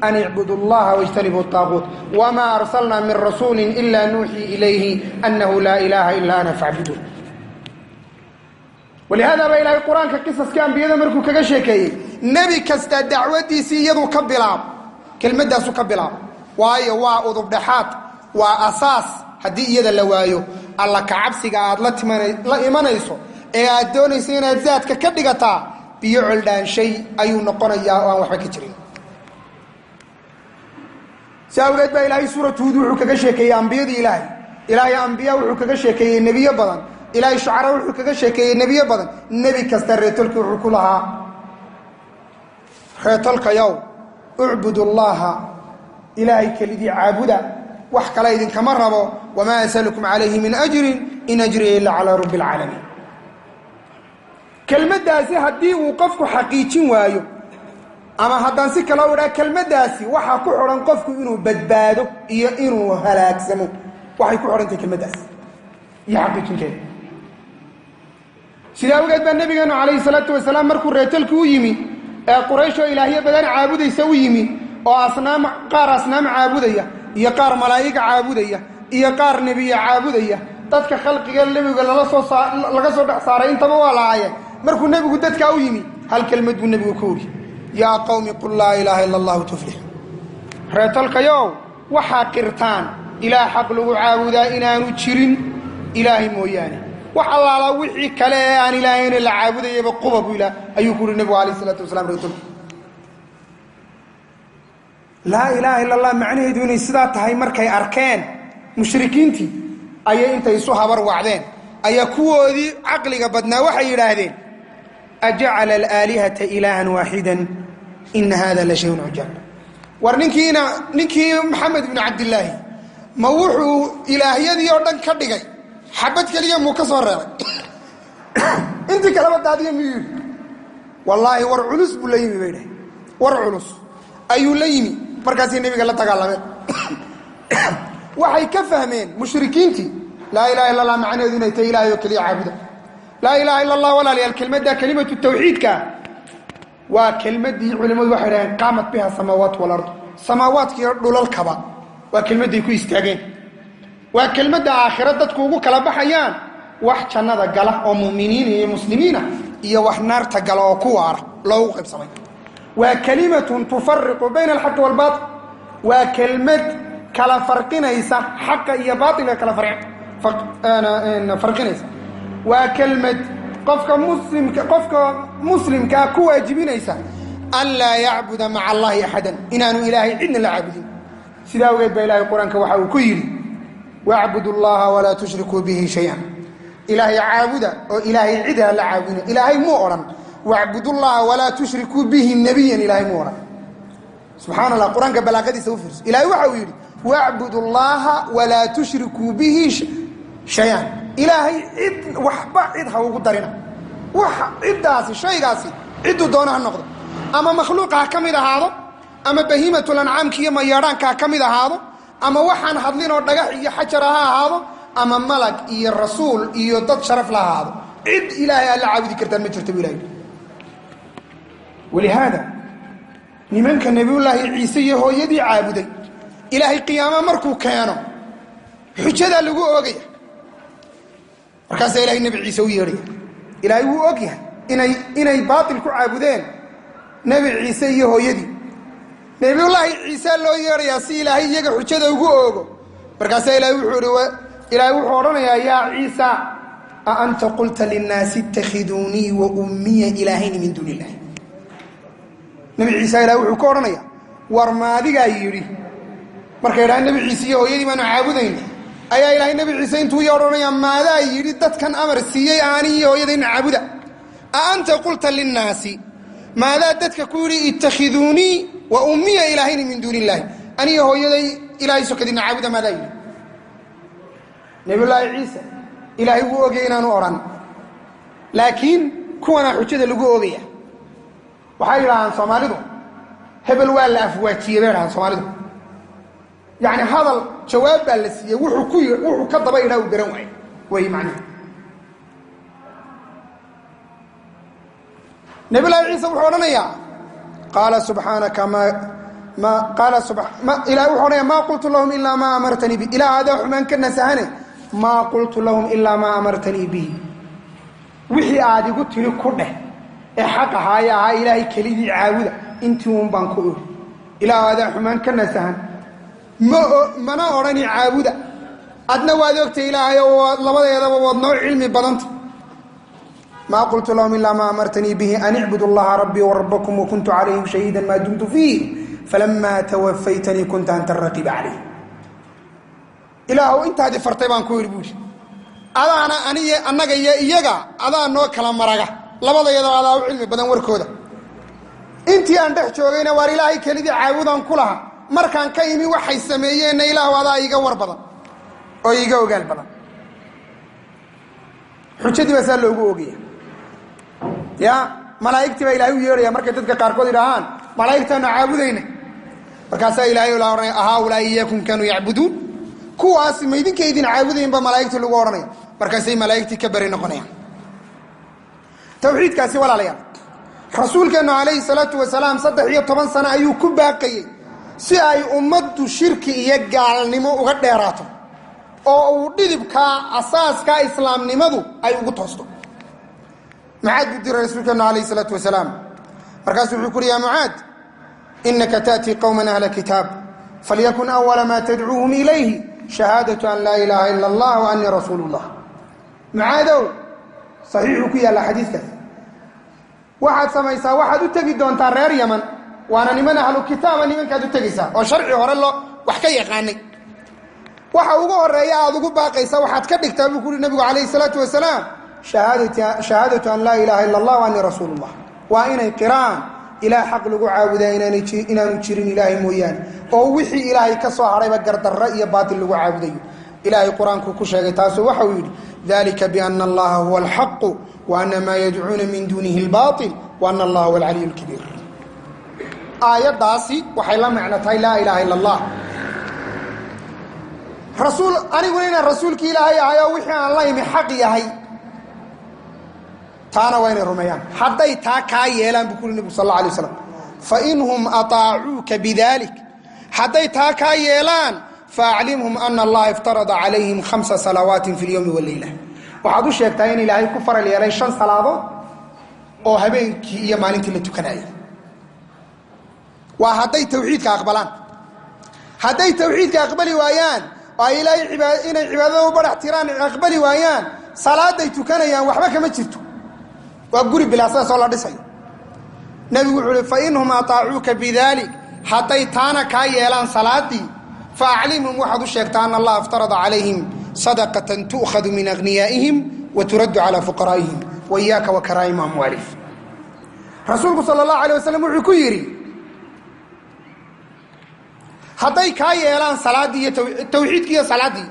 أن اعبدوا الله واجتنبوا الطاغوت وما أرسلنا من رسول إلا نوحي إليه أنه لا إله إلا أنا فاعبدون ولهذا بإلهي القرآن كقصص كان بيده مركو كغشيكي نبي كستا دعوتي سيدو كبلاب كلمة داسو كبلاب واي وأضب دحات وأساس هدي يدا لوايو الله كعبسي قاعد لا إيمانيسو ee aad doonayso inaad zaadka ka dhigataa biyo culdaan shay ayuu noqonayaa oo aan waxba ka jirin saawgeed baa ilaahay suuratu Huud wuxuu kaga sheekeeyay ambiyada ilaahay ambiya wuxuu kaga sheekeeyay nebiyo badan ilaahay shucara wuxuu kaga sheekeeyay nebiyo badan nebi kasta reetolka wuxuu ku lahaa reetolka yow ucbudu allaha ilaahay kelidii caabuda wax kale idinkama rabo wamaa asalukum calayhi min ajrin in ajriya illa calaa rabbi alcaalamiin kelmaddaasi haddii uu qofku xaqiijin waayo ama haddaan si kale u idhaa kelmaddaasi waxaa ku xidhan qofku inuu badbaado iyo inuu halaagsamo waxay ku xidhantahay kelmaddaasi iyo xaqiijinkeeda sidaa awgeed baa nabigeenu calayhi salaatu wasalaam markuu reetalkii u yimi ee quraysh oo ilaahyo badan caabudaysa u yimi oo qaar asnaam caabudaya iyo qaar malaa'iga caabudaya iyo qaar nebiya caabudaya dadka khalqiga nebiga laga soo dhex saaray intaba waa lahaayeen markuu nebigu dadkaa u yimi hal kelmad buu nebigu ku uri yaa qawmi qul laa ilaaha ila allahu tuflix reetalkayow waxaa qirtaan ilaah xaq lagu caabudaa inaanu jirin ilaahay mooyaane wax allaala wixii kale ee aan ilaahayna la caabudayaba quba buu ilaah ayuu ku uri nebigu calayhi salaatu wasalaam reetalka laa ilaaha ila allah macnaheedu inay sidaa tahay markay arkeen mushrikiintii ayay intay isu habar wacdeen ayaa kuwoodii caqliga badnaa waxay yidhaahdeen ajacala alaalihata ilaahan waaxidan ina hada la shayun cujaab war ninkii maxamed ibnu cabdillaahi ma wuxuu ilaahyadii oo dhan ka dhigay xabad keliya muu ka soo reebay intii kaleba daadiya miyuu yidhi wallaahi war culus buu la yimi bay dhahay war culus ayuu la yimi markaasay nebiga la dagaalameen waxay ka fahmeen mushrikiintii laa ilaha illa allah macnaheedu inay tahay ilaahay oo keliya caabuda laa ilaha illa allah walaalayaal kelmadda kelimatu tawxiidka waa kelmaddii culimmadu waxay dhaheen qaamat biha samaawaat walard samaawaadkiiyo dhulalkaba waa kelmadday ku istaageen waa kelmadda aakhira dadku ugu kala baxayaan wax jannada gala oo mu'miniin iyo muslimiina iyo wax naarta gala oo ku waara loogu qaybsamay وكلمة تفرق بين الحق والباطل وكلمة كلا فرقنيسة حق يا باطل كلا فرقنيسة وكلمة قفك مسلم كاكو واجبينيسة ألا يعبد مع الله أحدا إنان إلهي إن لا عابدين سيدا وقيد بإلهي القرآن كوحاو كيري واعبدوا الله ولا تشركوا به شيئا إلهي عابدا وإلهي عدا لا عابدين إلهي مؤرا واعبدوا الله ولا تشركوا به النبي إلهي مؤرا سبحان الله القرآن كبلاغتي سوفرس إلهي وحاو يري واعبدوا الله ولا تشركوا به شيئا إلهي عد وحبا عدها وقدرنا عداسي شيء قاسي عدو دونها النقطة أما مخلوقها كميدا هذا أما بهيمة الأنعام كيما يرانك كميدا هذا أما وحن حضلين ودقاء يحجرها هذا أما ملك إيا الرسول إيا ضد شرف لها هذا عد إلهي ألا عابد كرتان مجرتب إلهي ولهذا لمن كان نبي الله عيسى هو يدي عابدي إلهي قيامة مركو كانوا حجة لقوا وقيا مركز إلهي النبي عيسى ويري إلهي هو وقيا إني باطل كو عابدين نبي عيسى هو يدي نبي الله عيسى لو يري سي إلهي يقع حجة وقوا مركز إلهي وحورنا يا عيسى أأنت قلت للناس اتخذوني وأمي إلهين من دون الله نبي عيسى إلهي وحورنا يا ورمادي يري markay ilaahay nabi ciise hooyadii baan caabudeen ayaa ilaahay nabi ciise intuu yeeranaya maada yiri dadkan amar siiyay aanii hooyadii caabuda anta qulta linnaasi maada dadka ku yiri ittakhiduni wa ummi ilaahina min dunillahi ani hooyadii ilaahay sokadina caabuda maada yiri nabi ciise ilaahay wuu ogay inaanu oran laakiin kuwana xujada lagu ogaya waxa ilaahan Soomaalidu hebel waa la afwaajiyay baan Soomaalidu يعني هذا الجواب اللي وحو كدبا يراو درن واي معنى نبي الله عيسى وحورنيا قال سبحانك ما قال ما الى وحورنيا ما قلت لهم الا ما امرتني به الى هذا من كنا سهنه ما قلت لهم الا ما امرتني به وحي عادي قلت لي كده حق هاي الهي كليدي عاوده انتم بانكو الى هذا من كنا سهنه ما أنا أراني عابدا أدنى وادوكت إلهي والله يدب وضنوع علمي بدنت ما قلت لهم إلا ما أمرتني به أن اعبدوا الله ربي وربكم وكنت عليهم شهيدا ما دمت فيه فلما توفيتني كنت أنت الرقيب عليه إلهي أنت هذه فرطيبان كوير بوش أنا إيجا هذا نوع كلام مرقة لبدا يدب وضنوع علمي بدن وركودا أنت أنت شوغينا وإلهي كليدي عابدا كلها markaan ka imi waxay sameeyeen ilaahu adaa iga war badan oo iga ogaal badan xujadii baa loogu ogeeyay ya malaa'iktii baa ilaahay u yeeray markay dadka qaar kood yiraahaan malaa'iktana caabudayna markaas ilaahay la oranay aha ulaayiyakum kanu yacbuduun kuwaas ma idinkeedin caabudayn ba malaa'iktu lagu oranay markaas ay malaa'iktii ka bari noqonayaan tawxiidkaasi walaalayaal rasuulkeena alayhi salaatu wasalaam 13 sano ayuu ku baaqayay si ay ummaddu shirki iyo gaalnimo uga dheeraato oo uu dhidibka asaaska islaamnimadu ay ugu toosto Mu'aad bin rasuulka alayhi salatu wasalaam markaas wuxuu ku riyaa Mu'aad innaka taati qawman ahla kitab falyakun awwala ma tad'uuhum ilayhi shahadatu an la ilaha illa Allah wa anni rasulullah Mu'aad sahiih ku yaala xadiiska waxaad samaysaa waxaad u tagi doontaa reer Yaman وانا نمن اهل الكتاب نمن كادو تغيسا او شرعي هore loo wax ka yaqaanay waxa ugu horeeya aad ugu baaqaysa waxaad ka dhigtaa buu kuri nabiga kaleey salaatu wasalaam shahadatu an la ilaha illa allah wa anni rasulullah wa inay qiraan ila xaq lagu caabudaa inaanu jirin ilaahay mooyaan oo wixii ilaahay ka soo harayba gardarra iyo baatil lagu caabudayo ilaahay quraanku ku sheegay taas waxa uu yiri dalika bi anna allaha huwa al-haqq wa anna ma yad'una min dunihi al-batil wa anna allaha huwa al-'aliyyul kabir آياتاسي waxay la macnatay la ilaha illa allah rasuul anigu rasuulki ilaahay ayo wixii aan la imi xaq yahay taana wayna rumayaan haday taa ka yeelan bu kuli nabi sallallahu alayhi wasallam fa inhum ata'uka bidhalik haday taa ka yeelan fa'alimhum anna allah iftarada alayhim 5 salawatin fil yawmi wal layla waxaad u sheegtaa in ilaahay ku faral yeelay 5 salaadood oo habeenkii iyo maalintii la tukanayo وهدي توحيدك أقبلان هدي توحيدك أقبلي ويان وإلهي إن عبادة وبرع تيران أقبلي ويان صلاة ديتو كان يان وحبك ما جرتو وأقول بالأساس الله دسي نبي يقول فإنهم أطاعوك بذلك حتى تانا كايلان صلاتي فأعلمهم واحد الشيطان أن الله افترض عليهم صدقة تؤخذ من أغنيائهم وترد على فقرائهم وإياك وكرائم أموالهم رسولك صلى الله عليه وسلم وحكيري حتى كايلان صلاتي التوحيد كي صلاتي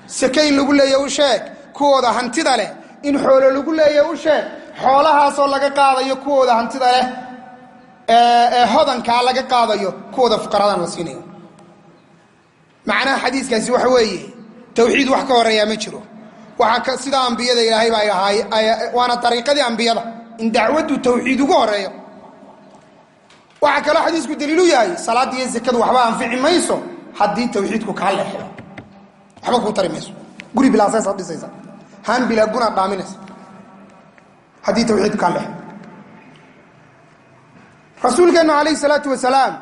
سكين لقول لي يوشاك كودا هنتدا له إن حول لقول لي يوشاك حولها صار لك قاضي كودا هنتدا له هذا كان لك قاضي كودا فقراء وسينين معناه حديث كان سوى حويه توحيد وحكا وريا مجره وحكا سيدا أنبياء إلهي باي وانا طريقة أنبياء إن دعوته توحيد وريا وحكا لا حديث كدليلو ياي صلاة دي الزكاة وحبا أنفع ميسو حدين توحيدكو كالله حلا حبا كوتري ميسو قولي بلا أساس عبد السيسا هان بلا قنا دامنس حدين توحيدكو كالله رسولك عليه الصلاة والسلام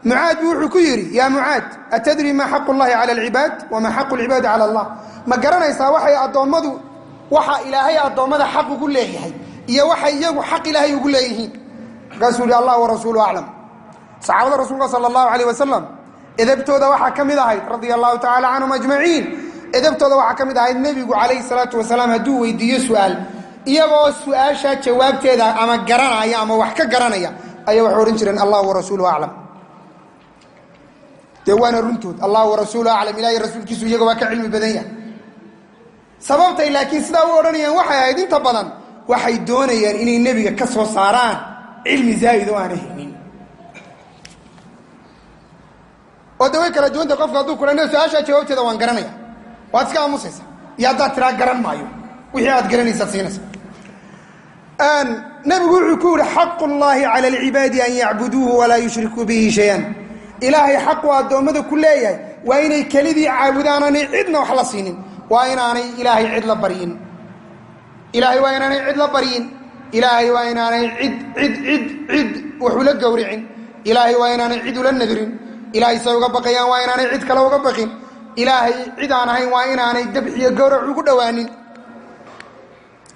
معاذ وحكيري يا معاذ أتدري ما حق الله على العباد وما حق العباد على الله ما قرنا يسا وحي أدومدو وحا إلهي أدومد حق كل ليه يا وحي يجو حق إلهي يقول ليه رسول الله ورسوله أعلم صحابة رسول الله صلى الله عليه وسلم إذا ابتدى وحا كمدهاي رضي الله تعالى عنهم أجمعين إذا ابتدى وحا كمدهاي النبي عليه الصلاة والسلام هدو ويدي سؤال إيغو السؤال شا جواب تيدا أما قرنا يا أما وحكا قرنا يا أي وحورين جرين الله ورسوله أعلم دوانا رنتود الله ورسوله أعلم إلهي رسول كيسو يقوى كعلم بدنيا سببتي لكن سدا ورانيا وحي هيدين طبعا وحي دونيا إن النبي كسو صاران علم زايد وانا هيمين ودوي كلا دون تقف قادو كلنا ساشا جوابتي دوان قرانيا واتسكا موسيسا يا دا ترى قران مايو وحي هاد قراني ساسينس أن نبي يقول حق الله على العباد أن يعبدوه ولا يشركوا به شيئا إلهي حق وأدومده كلية وإني كلذي عابدانني عدنا وحلصين وإناني إلهي عدل برين إلهي وإناني عدل برين إلهي وإناني عد وحلق قورعين إلهي وإناني عد للنذرين إلهي سوق بقيان وإناني عد كلاو بقين إلهي عدانهي وإناني دبحي قورع وقدوانين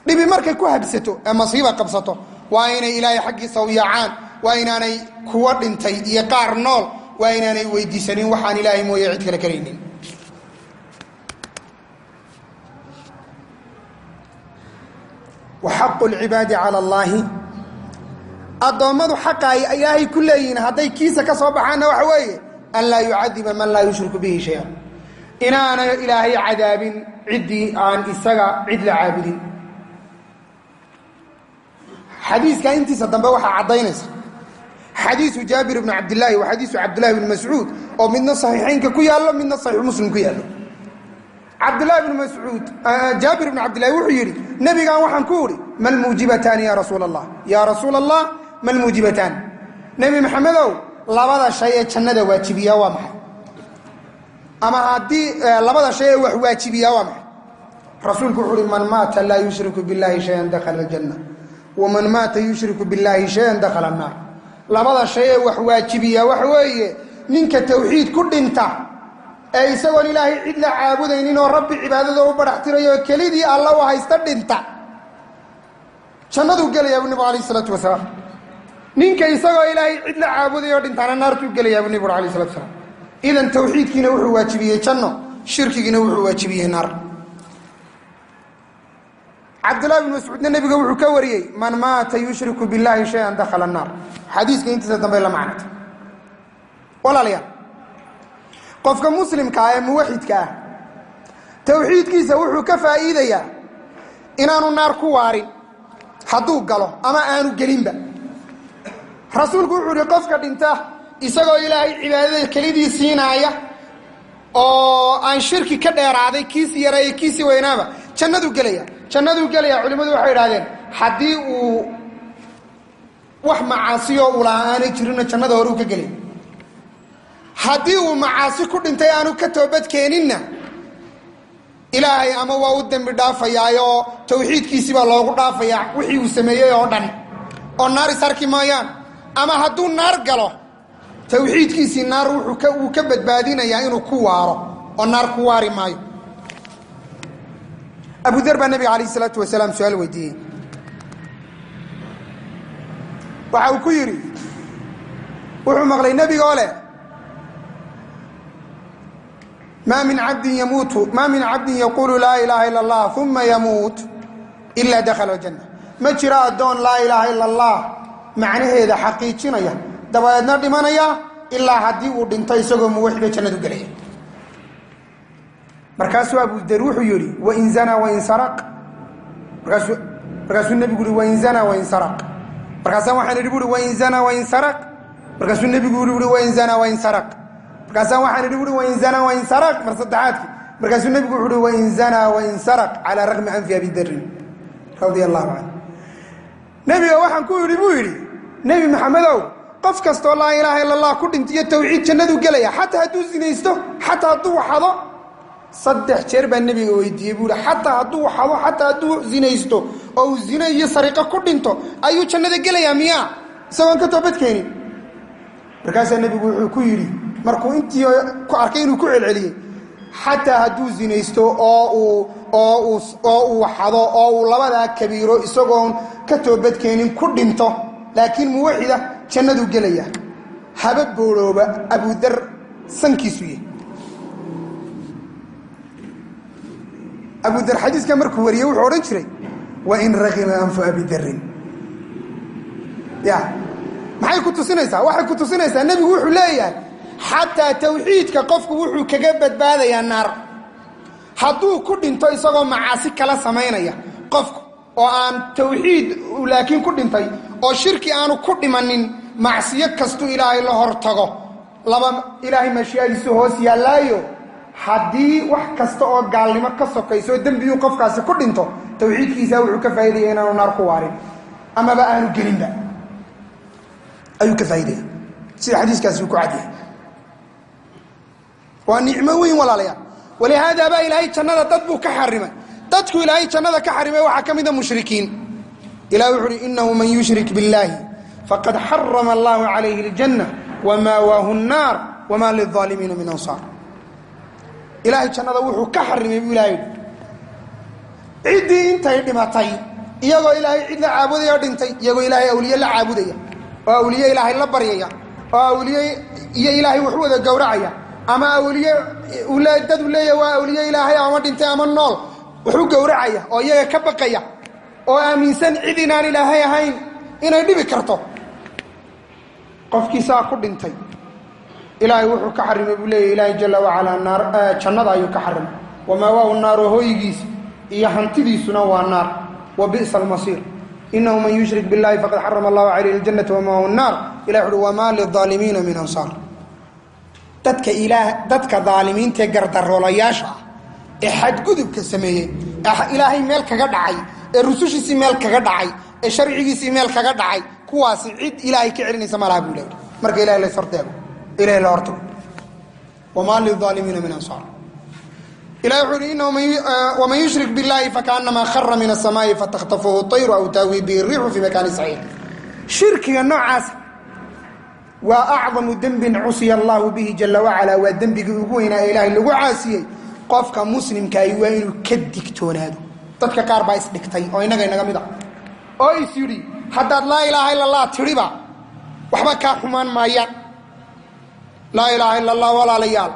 لبي مركي كوهبسته مصيبة قبسته وإني إلهي حقي صويعان وإناني كوار انتي يقار نول وإناني ويدي سنين وحان إلهي مو يعد كالكرينين وحق العباد على الله الضوامد حقا إلهي كلين هذي كيسا كصوبحانا وحوية أن لا يعذب من لا يشرك به شيئا إنانا إلهي عذاب عدي عن إساقا عد العابدين حديث كان انتي صدام بوحا عضينيس حديث جابر بن عبد الله وحديث عبد الله بن مسعود او من الصحيحين كيالو من الصحيح مسلم كيالو عبد الله بن مسعود جابر بن عبد الله وحيري نبي قال وحن كوري ما الموجبتان يا رسول الله يا رسول الله ما الموجبتان نبي محمد لبدا شيء جنده واجبيه waa maxay ama hadii labada shay wax waajibiya waa maxay rasuulku wuxuu man maata la yushriku billahi shay'an dakhala aljanna ومن مات يشرك بالله شيئا دخل النار لبدا شيء wax waajibiya wax weeye ninka tawxiid ku dhinta ee isagoo ilaahay cid la caabudaynin oo rabbi cibaadada u baraxtirayo kelidii Allah waa haysta dhinta jannadu galaya nabi kaleey sallallahu wasallam ninka isagoo ilaahay cid la caabudayo dhintana naartu galaya nabi kaleey sallallahu wasallam idan tawxiidkiina wuxuu waajibiyay janno shirkigiina wuxuu waajibiyay naar عبد الله بن مسعود النبي وحو كوريي من مات يشرك بالله شيئا دخل النار حديث كنت تدبي لا معناته ولا ليا قفك مسلم كاي موحد كا توحيد كيسا وحو كفايديا انانو نار كواري حدو غلو اما انو غلينبا رسولك وحو قفك دنتا isagoo ilaahay cibaadada kaliidii siinaya oo aan shirki ka dheeraaday kiis yaray kiis weynaaba jannadu galaya culimadu waxay yiraahdeen hadii uu wax macaasiyo u lahaanay jirina jannada hore uu ka galay hadii uu macaasi ku dhintay aanu ka toobad keeninna ilaahay ama waa u dambi dhaafayaayo tawxiidkiisa baa loogu dhaafayaa wixii uu sameeyay oo dhan oo naar sarki maayaan ama haduu naar galo tawxiidkiisii naar wuu ka badbaadinayaa inuu ku waaro oo naar ku waari maayo. abu dar baa nabiga calayhi salaatu wasalaam su-aal weydiiyey, waxa uu ku yidhi, wuxuu maqlay nebiga oo leh maa min cabdin yaquulu laa ilaaha ila allah uma yamuut ilaa dakhala aljanna. ma jiro addoon laa ilaaha ila allah macnaheeda xaqiijinaya dabadeedna dhimanaya ilaa haddii uu dhinto isagoo muwaxida jannadu gelaya. markaasuu abu dar wuxuu yidhi wain zanaa wain saraq, markaasuu nebigu yihi wain zanaa wain saraq, markaasaan waxaan idhi buui wain zanaa wain saraq, markaasuu nebigu yihi wain zanaa wain saraq, markaasaan waxaan idhi buui wain zanaa wain saraq mar saddexaadki, markaasuu nebigu wuxuu uhi wain zanaa wain saraq calaa raqmi anfi abi darin radia allahu canhu. nebiga waxaan ku yidhi buu yidhi nebi maxamedow, qof kastoo laa ilaaha ila allah ku dhintiyo tawxiid jannadu gelaya, xataa hadduu sinaysto, xataa hadduu xado. 3 jeer baa nebiga weydiiyey buu yidhi xataa hadduu xado, xataa hadduu sinaysto oo uu zina iyo sariqo ku dhinto ayuu jannada gelayaa miyaa isagoon ka toobadkeenin? markaasaa nebigu wuxuu ku yidhi markuu intii ku arkay inuu ku celceliyey, xataa hadduu sinaysto oo uu xado oo uu labadaa kabiiro isagoon ka toobadkeenin ku dhinto laakiin muwaxida jannadu gelaya. haba boorooba abudar sankiisu yahay. abudar xadiiska markuu wariyey wuxuu odhan jiray wain raqima anfu abidarin. ya maxay ku tusinaysaa? waxay ku tusinaysaa nebigu wuxuu leeyahay xataa tawxiidka qofku wuxuu kaga badbaadayaa naar. hadduu ku dhinto isagoo macaasi kala samaynaya qofku oo aan tawxiid laakiin ku dhintay oo shirki aanu ku dhimanin, macsiyo kastuu ilaahay la hor tago, ilaahay mashiiadiisu hoos yaallaayo. haddii wax kasta oo gaalnimo ka sokayso dembiyuu qofkaasi ku dhinto, tawxiidkiisa wuxuu ka faa'iidaya inaanu naar ku waarin amaba aanu gelinba ayuu ka faa'iidaya, sida xadiiskaasi uu ku cadyahay. waa nicmo weyn walaalayaal. walihaada baa ilaahay jannada dad buu ka xarimay. dadku ilaahay jannada ka xarimay waxaa ka mida mushrikiin. ilahi wuxu uhi inahu man yushrik biاllaahi faqad xarama allahu calayhi اljanna wamaawaahu الnaar wamaa lilظaalimiina min ansaar. ilaahay jannada wuxuu ka xarimay buu ilahay ciddii intay dhimatay iyagoo ilaahay cid la caabudaya dhintay, iyagoo ilaahay awliye la caabudaya oo awliye ilaahay la baryaya oo awliye iyo ilaahay wax wada gowracaya, ama awliye dad leeya waa awliye ilaahay ama dhintay ama nool wuxuu gowracaya oo iyaga ka baqaya oo aaminsan cid inaan ilaahay ahayn inay dhibi karto. qofkiisaa ku dhintay ilaahay wuxuu ka xarimay buu leeyahy ilaahay jalla wacalaa naar jannada ayuu ka xarimay. wamaawaahu naaru, hooygiisa iyo hantidiisuna waa naar. wa bi'sa almasiir. inahu man yushrik billahi faqad xarama allahu calayhi aljannata wamaawahu naar. ilahi wuxuuhi wamaa lilظaalimiina min ansaar. dadka daalimiintaee gardaroolayaasha ah ee xadgudubka sameeyey, ilaahay meel kaga dhacay, ee rusushiisii meel kaga dhacay, ee sharcigiisii meel kaga dhacay, kuwaasi cid ilaahay ka celinaysa malaha buu leeyahy marka ilahay lays horteego, ilahay la hortago. wamaa lilظaalimiina min ansaar. ilahi wuxuu uhi inahu waman yushrik biاllahi fakaanamaa khara min aلsamaa'i fataktafuhu طayru aw taawi bihi الriixu fii makaani saciid. shirkiga noocaasa waa acdamu dembin cusiya allahu bihi jala wacalaa. waa dembigii ugu weynaa ee ilaahay lagu caasiyey. qofka muslimkaahi waa inuu ka digtoonaado. dadka qaar baa isdhigtay oo innaga inaga mid a oo is yidhi haddaad laa ilaaha ila allah tidhiba waxba kaa xumaan maayaan. laa ilaaha ila allah walaalayaal,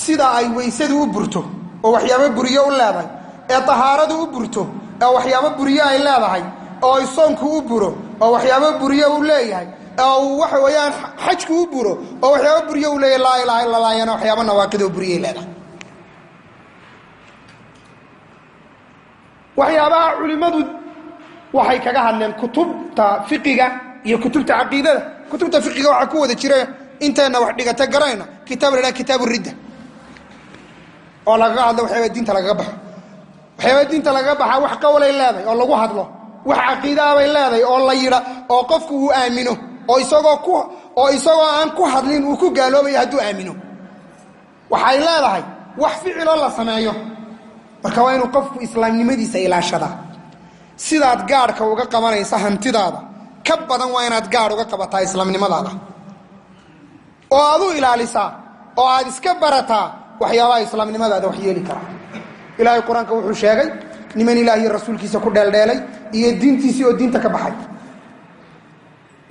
sida ay weysadu u burto oo waxyaabo buriyo u leedahay, ee tahaaradu u burto oo waxyaabo buriyo ay leedahay, oo ay soonku u buro oo waxyaabo buriyo u leeyahay, oo waxa weeyaan xajku u buro oo waxyaabo buriyo u leeyahay, laa ilaaha illa allah yana waxyaabo nawaaqidoo buriyay leedahay. waxyaabaha culimmadu waxay kaga hadleen kutubta fiqiga iyo kutubta caqiidada. kutubta fiqiga waxaa ku wada jira intayna wax dhigata garayna kitaab la yidhaha kitaabu ridda oo lagaga hadlo waxyaaba diinta lagaga baxo. waxyaaba diinta lagaga baxa wax qowlay leedahay oo lagu hadlo, wax caqiidaa bay leedahay oo la yidha oo qofku uu aamino oo isagoo aan ku hadlin uu ku gaaloobayo hadduu aamino. waxay leedahay wax ficilo la sameeyo. marka waa inuu qofku islaamnimadiisa ilaashadaa. sidaad gaadhka uga qabanaysa hantidaada ka badan waa inaad gaadh uga qabataa islaamnimadaada. oo aad u ilaalisaa oo aad iska barataa waxyaabaha islaamnimadaada wax yeeli kara. ilaahay qur-aanka wuxuu sheegay niman ilaahi iyo rasuulkiisa ku dheeldheelay iyo diintiisii oo diinta ka baxay.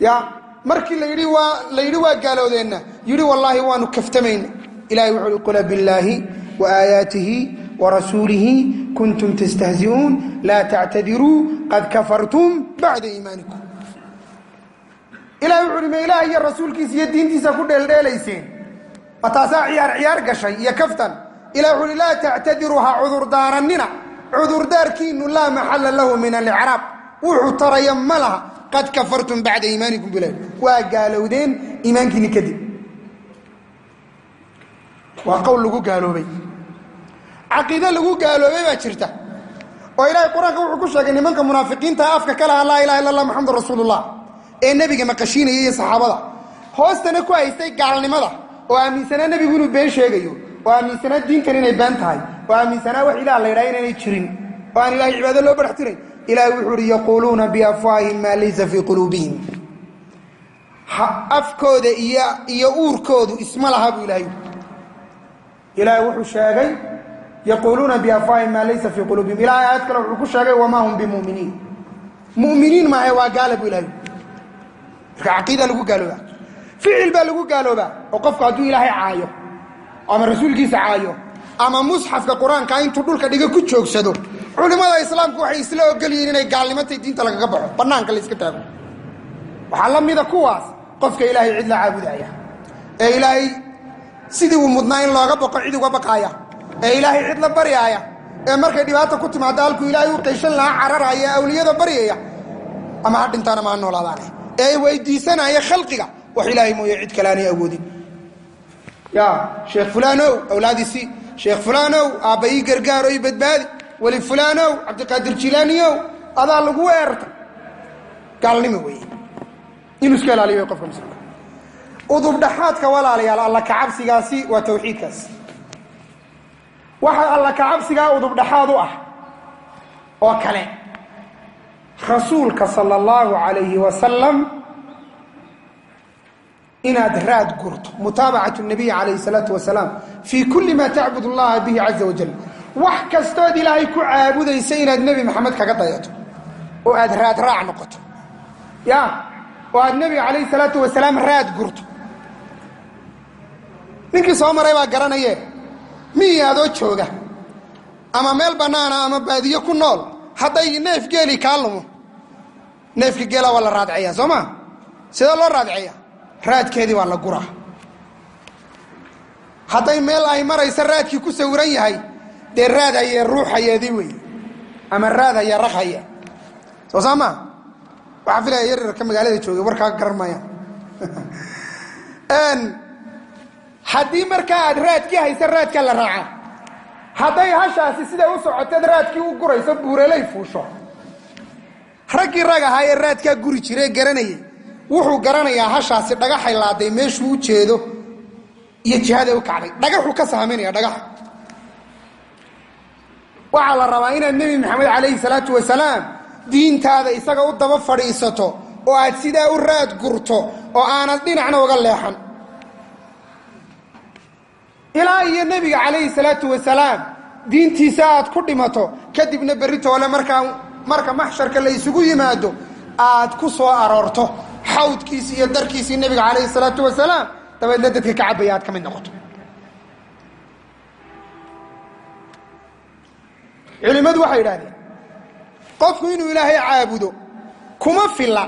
ya markii la yidhi waa gaaloodeenna yidhi wallaahi waanu kaftamayna. ilahay wuxuu uhi qul billaahi wa aayaatihi wa rasuulihi kuntum tastahzi'uun laa tactadiruu qad kafartum bacda iimaanikum. ilahay wuxu uhi ma ilaahay iyo rasuulkiisa iyo diintiisa ku dheeldheelayseen ma taasaa ciyaar gashay iyo kaftan. ilahi wuxu uhi laa tactadiruu ha cudurdaaranina, cudurdaarkiinu laa maxalla lahu min alicraab, wuxuu taraya ma laha. qad kafartum bacda iimaanikum bilah, waa gaalowdeen iimaankiini kadib. waa qowl lagu gaaloobay. caqiide lagu gaaloobay baa jirta oo ilaahay qur-aanka wuxuu ku sheegay nimanka munaafiqiinta afka ka lahaa laa ilaha illa allah muxamadu rasuulullah ee nebiga maqashiinaya iyo saxaabada, hoostana ku haystay gaalnimada oo aaminsanaa nebigu inuu been sheegayo, oo aaminsanaa diintan inay been tahay, oo aaminsanaa wax ilaah la yidhaha inaanay jirin, oo aan ilahay cibaado loo barax tiray. ilaahay wuxuu uhi yaquuluuna biafwaahihim maa laysa fii quluubihim. afkooda iyo uurkoodu isma laha buu ilahay. ilaahay wuxuu sheegay yaquuluuna biafwaahihim maa laysa fii quluubihim. ilahay aayad kale wuxuu ku sheegay wamaa hum bimuminiin. muminiin maahe waa gaala buu ilahay. marka caqiida lagu gaaloobaa, ficil baa lagu gaaloobaa. oo qofku hadduu ilaahay caayo ama rasuulkiisa caayo ama musxafka qur-aanka intuu dhulka dhiga ku joogsado, culimada islaamku waxay isla ogol yihiin inay gaalnimatay diinta lagaga baxo, bannaanka la iska taago. waxaa la mida kuwaas qofka ilaahay cid la caabudaya ee ilaahay sidii uu mudnaa in looga baqo cid uga baqaaya, ee ilaahay cid la baryaaya, ee markay dhibaata ku timaado halkuu ilaahay u qayshan lahaa cararaya, awliyada baryaya, ama ha dhintaan ama ha noolaadaane, ee weydiisanaya khalqiga wax ilaahay mooye cid kale aanay awoodin. ya sheekh fulaanow awlaadiisii, sheekh fulaanow aabba ii gargaaro ii badbaadi, weli fulaanow cabdiqaadir jilaaniyow adaa lagu weerartay. gaalnimo weeye. inuu iska ilaaliyo qofka muslimka. udubdhaxaadka walaalayaal alla kacabsigaasi waa tawxiidkaas. waxaa alla kacabsigaa udubdhaxaad u ah oo kale rasuulka sala allahu calayhi wasalam inaad raad gurto, mutaabacatu nabiy calayhi salaatu wasalaam fii kulli maa tacbud allaha bihi caza wajal. wax kastood ilaahay ku caabudaysa inaad nebi maxamed kaga dayato oo aad raad raac noqoto. ya oo aad nebiga calayhi salaatu wasalaam raad gurto. ninkii soo maray baa garanaye miyi adoo jooga ama meel bannaana ama baadiyo ku nool, hadday neef geeli kaa lumo, neefka geela waa la raadceeyaa soo maa? sidee loo raadceeya? raadkeedii waa la guraa. hadday meel ay maraysa raadkii ku sawiran yahay, dee raadhayee ruuxayeedii wey, ama raadhaya raqhaya soo saa maa? waxaa filaya yaryarka magaalada joogay warkaa garan maayaan. haddii markaa aad raadkii haysa raadka la raaca, hadday hashaasi siday u socoteed raadkii u gurayso buurelay fuusho, raggii rag ahaa ee raadkaa guri jiree garanayay wuxuu garanayaa hashaasi dhagaxay laaday meeshuu u jeedo iyo jihaday u kacday. dhagaxuu ka sahminaya dhagaxa. waxaa la rabaa inaad nebi maxamed calayhi salaatu wasalaam diintaada isaga u daba fadhiisato oo aad sidaa u raad gurto oo aanad dhinacna uga leexan ilaa iyo nebiga calayhi salaatu wasalaam diintiisa aad ku dhimato. kadibna berri toole marka maxsharka la isugu yimaado aad ku soo aroorto xawdkiisi iyo darkiisii nebiga calayhi salaatu wasalaam, dabeedna dadka ka cabaya aad ka mid noqoto. culimmadu waxay idhahdeen qofku inuu ilaahay caabudo kuma filla,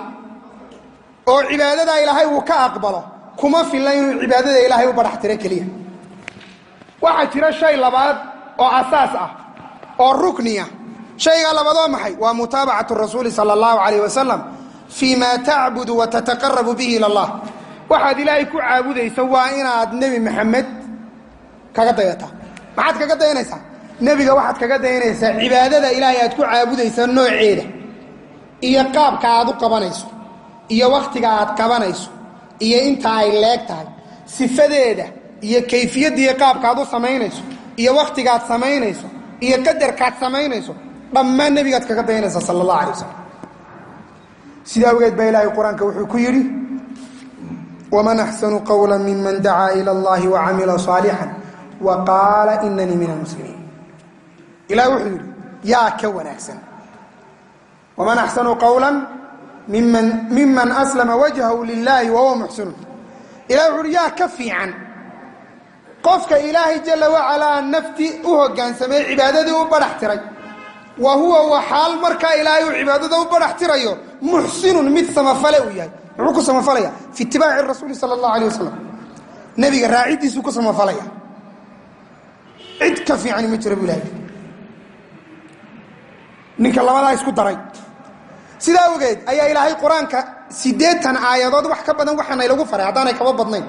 oo cibaadada ilaahay uu ka aqbalo kuma filla inuu cibaadada ilaahay u badhax tiro keliya. waxaa jira shay labaad oo asaas ah oo rukniya. shaygaa labaad waa maxay? waa mutaabacatu rasuuli sala allahu calayh wasalam fii ma tacbudu wa tataqarabu bihi ila allah. waxaad ilaahay ku caabudayso waa inaad nebi maxamed kaga dayataa. maxaad kaga dayanaysaa? nebiga waxaad kaga dayanaysaa cibaadada ilaahay aad ku caabudaysa nooceeda iyo qaabka aad u qabanayso iyo wakhtiga aad qabanayso iyo inta ay leeg tahay, sifadeeda iyo kayfiyadda iyo qaabka aad u samaynayso iyo wakhtigaad samaynayso iyo qadarkaad samaynayso, dhammaan nebigaad kaga dayanaysaa sala allahu alay wasalam. sidaa awgeed baa ilaahay qur-aanka wuxuu ku yidhi ومن أحسن قولا ممن دعا إلى الله وعمل صالحا وقال إنني من المسلمين. إلى وحده يا كون أحسن. ومن أحسن قولا ممن أسلم وجهه لله وهو محسن. إلى وحده يا كفي عن قفك إلهي جل وعلا النفتي وهو سمي عبادته وبرحتري وهو وحال مركا إلهي عبادته وبرحتري محسن مثل سمفله وياه عكو سمفله في اتباع الرسول صلى الله عليه وسلم نبي راعيدي سوكو سمفله عد كفي عن مجرب إلهي نك الله ما يسكت دري سيدا وجد أي إلهي القرآن كسيدتان آيات وحكى بدن وحنا يلقوا فرع دانا كباب بدنين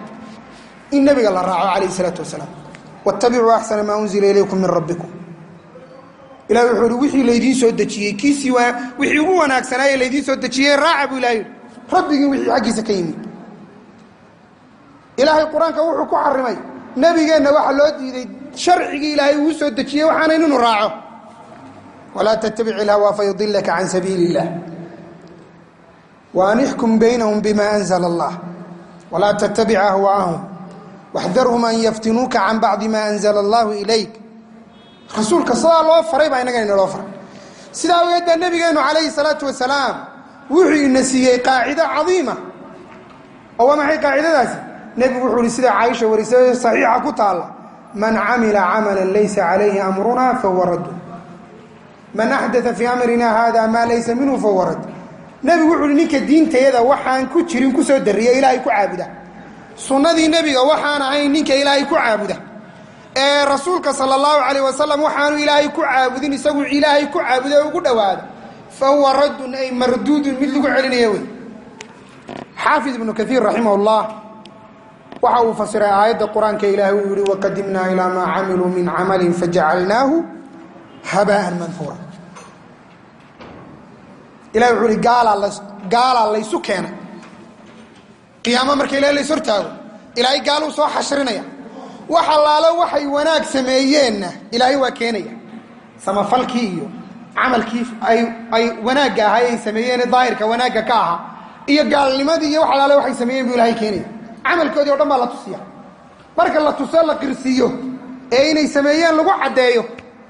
النبي الله راعى عليه الصلاة والسلام واتبعوا أحسن ما أنزل إليكم من ربكم إلى وحول وحي ليدين سودتشي كيسي وحي هو أكثر أي ليدين سودتشي راعب إلهي ربي وحي حقي سكيمي إلهي القرآن كوحو كحرمي نبي قالنا واحد لودي شرعي إلهي وسودتشي وحانين نراعه ولا تتبع الهوى فيضلك عن سبيل الله وأن يحكم بينهم بما أنزل الله ولا تتبع أهواءهم واحذرهم أن يفتنوك عن بعض ما أنزل الله إليك رسولك صلى الله فريبا ينقل إنه لوفر سيدا ويدى النبي عليه الصلاة والسلام وحي النسية قاعدة عظيمة هو معي قاعدة ذاتي نبي وحي لسيدة عائشة ورسالة صحيحة كتالة من عمل عملا ليس عليه أمرنا فهو رد من أحدث في أمرنا هذا ما ليس منه فهو رد نبي وحي لنك الدين تيدا وحان كتشرين كسود الرئي إلهي كعابدة سنة النبي وحان عين نك إلهي كعابدة رسولك صلى الله عليه وسلم وحان إلهي كعابدين يسوي إلهي كعابدة وقل هذا فهو رد أي مردود مثل علينا يوي حافظ ابن كثير رحمه الله وحاو فسر آيات القرآن كإلهي ويقول وقدمنا إلى ما عملوا من عمل فجعلناه هباء منثورا إلهي ويقول قال الله يسكينا قيامة مركي إلهي سرتاه إلهي قالوا صح حشرنا وحلاله وحي وناك سميينا إلهي وكينيا سما فالكيو عمل كيف أي وناك هاي سميين الظاهر كوناك كاها إيه قال لماذا يوحلاله وحي سميين بإلهي كينيا عمل كودي ودما الله تسيا بارك الله تسال قرسيو ايني سميين لو عدايو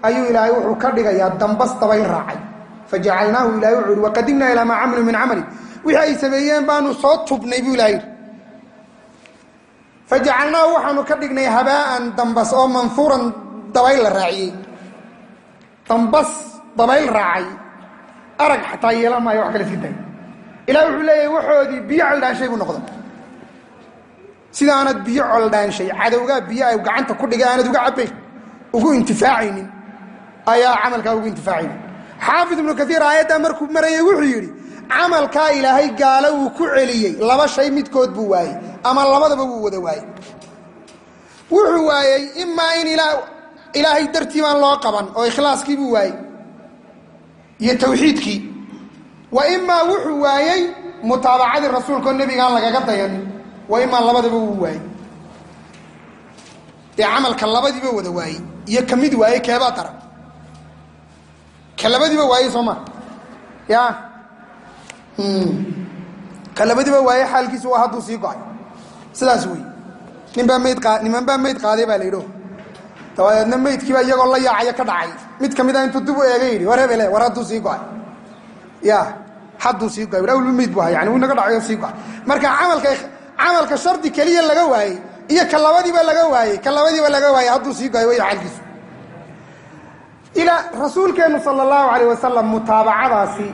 ايو الهي وحو كدغا يا دنبس طبيل راعي فجعلناه الى يعود وقدمنا الى ما عملوا من عمل وحي سميين بانو سو توبني بو الهي فجعلناه وحنو كدغني هباء دنبس او منثورا طبيل راعي دنبس طبيل راعي ارق حتى يلا ما يوحكل سيداي الى وحلي وحودي بيعل شيء نقدم sida aanad biyo coldaan shay cadawga biyo ay gacanta ku dhiga aanad uga cabay ugu intifaacaynin ayaa amalka ugu intifaacaynin xaafid ibn kathir ayada markuu marayay wuxuu yiri amalka ilaahay gaala uu ku celiyay laba shay midkood buu waayay ama labadaba uu wada waayay wuxuu waayay imma in ilaahay dartii baan loo qaban oo ikhlaaskii buu waayay iyo tawxiidkii wa imma wuxuu waayay mutaabacada rasuulka nabiga lagaga dayan وإما لبدي بواي يعمل كلبدي بودواي يكمد واي كيبا ترى كلبدي بواي سما يا كلبدي بواي حالك سوا هادو سيقاي سلاسوي نمن با ميد قادي با ليرو توا نميد كيبا يغو لا ياعيا كدعاي ميد كميدا انت دبو ايغيري ورهبله ورادو سيقاي يا حدو سيقاي ولا ميد بها يعني ونغا دعاي سيقاي marka عملك شرطي كليا لغا واي iyo kalabadiiba laga waayay haduu sii gaay way xalkiisu ila rasuulkeenu sallallahu alayhi wasallam mutaabacadaasi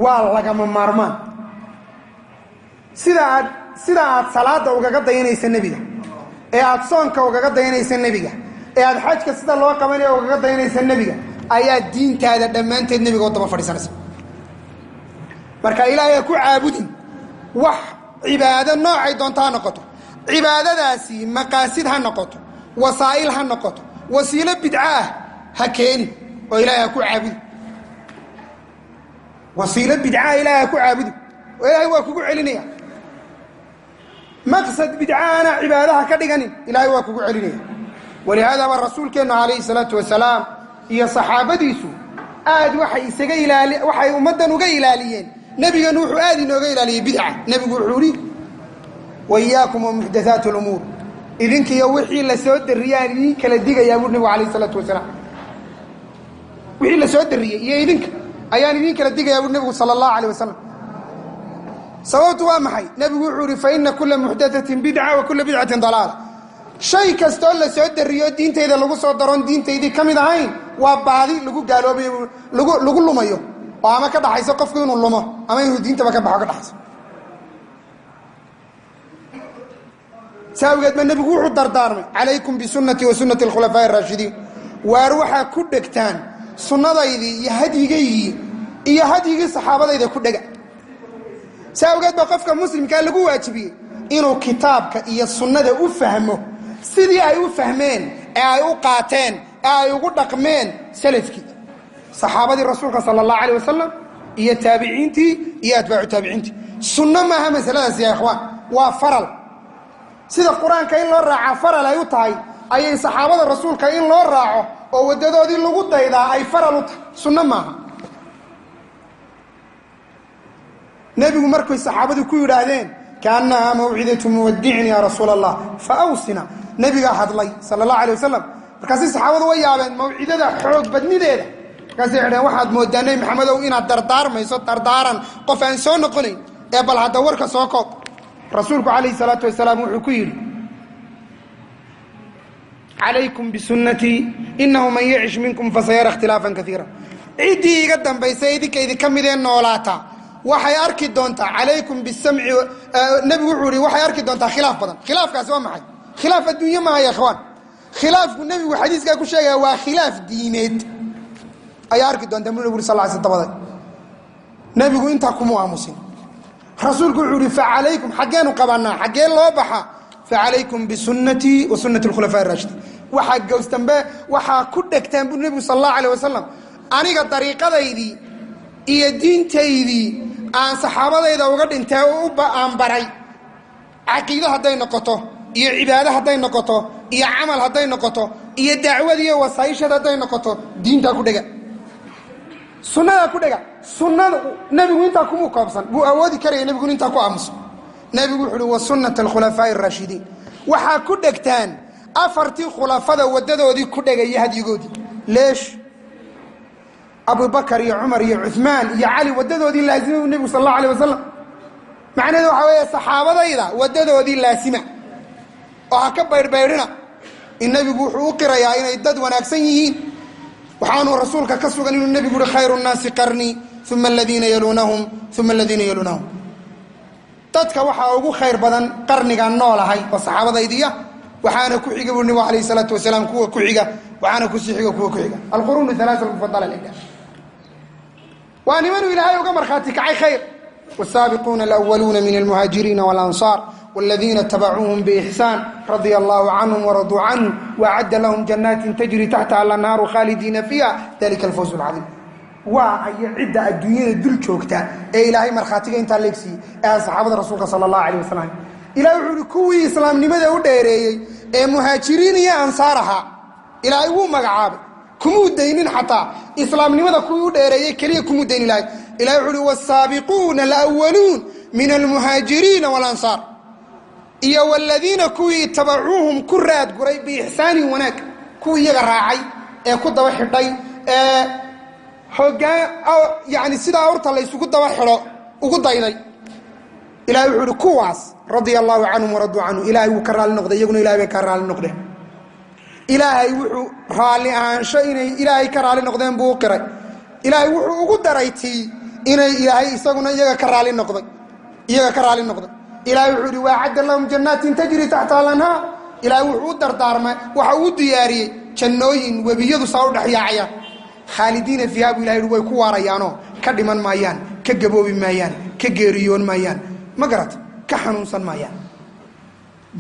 waa laga maarmaan sida aad salaada ugaga dayanaysa nabiga ee aad soonka ugaga dayanaysa nabiga ee aad xajka sida loo qabanayo ugaga dayanaysa nabiga ayaa diintaada dhamaanteed nabiga oo daba fadhiisanaysa marka ilaahay ku caabudin wax cibaado noocay doontaa noqoto cibaadadaasi maqaasid ha noqoto wasaa'il ha noqoto wasiilo bid'ah ha keeni oo ilaahay ku caabud wasiilo bid'ah ilaahay ku caabud oo ilaahay waa kugu celinaya maqsad bid'ahna cibaadaha ka dhiganin ilaahay waa kugu celinaya ولهذا الرسول كان عليه الصلاه والسلام iyo saxaabadiisu aad waxay ummadan uga ilaaliyeen نبينا وحو آدي نوغي إلى بدعة نبي وحوري وإياكم ومحدثات الأمور إذنك يوحي لسود الرياء كلا ديغا يا أبو النبي عليه الصلاة والسلام وحي لسود الرياء يا إذنك أيان إذنك كلا ديغا يا أبو النبي صلى الله عليه وسلم سوات وامحي نبي وحوري فإن كل محدثة بدعة وكل بدعة ضلالة شيء كستول لسود الرياء دين تيدا لغو صدرون دين تيدي كمي دهين وابعادي لغو قالوا بي لغو لميو وأما كده حيث قفكين اللمه أما يهودين تبا كبحا كده حيث ساوغد من النبي وحو دردارمي عليكم بسنتي وسنة الخلفاء الراشدين واروحا كدكتان سنة دايدي يهديغي صحابة دايدي كدكا ساوغد بقفك مسلم كان لقوة واجبي إنو كتابك إيا السنة دا أفهمه سيدي أي أفهمين أي أقاتين أي أقدقمين سلفكي صحابة الرسول صلى الله عليه وسلم إيا تابعينتي إيا أتباع تابعينتي السنة ماها مسألة يا إخوان وفرل سيدا القرآن كاين لو راعى فرل أيو تاي أي صحابة الرسول كاين لو راعى أو وددو دي اللغو دايدا أي فرل سنة ماها نبي مركو الصحابة كو يرادين كأنها موعدة مودعني يا رسول الله فأوصنا نبي أحد الله صلى الله عليه وسلم فكاسي الصحابة ويابين موعدة حوق بدني ديدا كاسي عدين واحد موداني محمد وإنا دردار ما يصد دردارا قف أنسون نقني إبال هذا ورك سوقات رسولك عليه الصلاة والسلام وحكير عليكم بسنتي إنه من يعش منكم فسيرى اختلافا كثيرا عيدي قدام بيسيدك إذا كمدين نولاتا وحي أركي دونتا عليكم بالسمع نبي وحوري وحي أركي دونتا خلاف بدن خلاف كاسوا معي خلاف الدنيا ما يا إخوان خلاف النبي وحديث كاكو شيء وخلاف دينيت أي أركي دونتا من النبي صلى الله عليه وسلم نبي يقول أنت كموا مسلم رسولك وحوري فعليكم حقين قبلنا حقين لوبحا فعليكم بسنتي وسنة الخلفاء الراشدين وحق استنباء وحا كدكتان بالنبي صلى الله عليه وسلم أنيق الطريقة دي إيا دين تيدي aan saxaabadayda uga dhintay oo aan baray aqeedo haday noqoto iyo cibaado haday noqoto iyo amal haday noqoto iyo dacwad iyo wasaayishada haday noqoto diinta ku dhaga sunnada ku dhaga sunnada nabigu inta kuma koobsan buu awoodi karay nabigu inta ku aamuso nabigu wuxuu wa sunnatul khulafaa ar-rashidin waxa ku dhagtaan afartii khulafada wadadoodii ku dhagay hadigoodii leesh أبو بكر يا عمر يا عثمان يا علي وددوا دي لازمه النبي صلى الله عليه وسلم معناه waxa weeye saxaabadayda wadadoodii laasima waxa ka beerbeerina in nabigu wuxuu qirayaa inay dad wanaagsan yihiin waxaanu rasuulka ka sugan inuu nabigu khayrun naasi qarni thumma alladhina yalunahum thumma alladhina yalunahum dadka waxa ugu khayr badan qarniga noolahay oo saxaabadaydiya waxaana ku xiga nabigu kaleey salaatu wasalaam kuwa ku xiga waxaana ku sii xiga kuwa ku xiga alqurun thalath almufaddala lillah وأنمنوا إلهي وقمر خاتك عي خير والسابقون الأولون من المهاجرين والأنصار والذين اتبعوهم بإحسان رضي الله عنهم ورضوا عنه وأعد لهم جنات تجري تحتها الأنهار خالدين فيها ذلك الفوز العظيم وأي عدة الدنيا دل شوكتا إلهي مرخاتك انت ليكسي صحابة رسولك صلى الله عليه وسلم إلهي كوي إسلام لماذا وديري مهاجرين يا أنصارها إلهي هو مقعاب كمو دينين حتى إسلام لماذا كمو ديري كليه كمو دين إلهي وحده والسابقون الأولون من المهاجرين والأنصار إيا والذين كوي اتبعوهم كرات قريب بإحسان وناك كوي يغراعي كود وحدي حقا يعني سيدا أورتا ليسو كود وحدا وكود دايدي إلهي وحده كواس رضي الله عنهم ورضوا عنه إلهي وكرال النقضة يقولون إلهي وكرال النقضة إلهي وحو رالي عن شيء إلهي كرالي نقدين بوقري إلهي وحو قدريتي إني إلهي إساقنا إياك كرالي نقدي إياك كرالي نقدي إلهي وحو وعد لهم جنات تجري تحت الأنهار إلهي وحو دردارما وحو دياري جنوين وبيض صور دحياعيا خالدين فيها إلهي روي كواريانو كدمان مايان كجبوب مايان كجيريون مايان مقرات كحنونسان مايان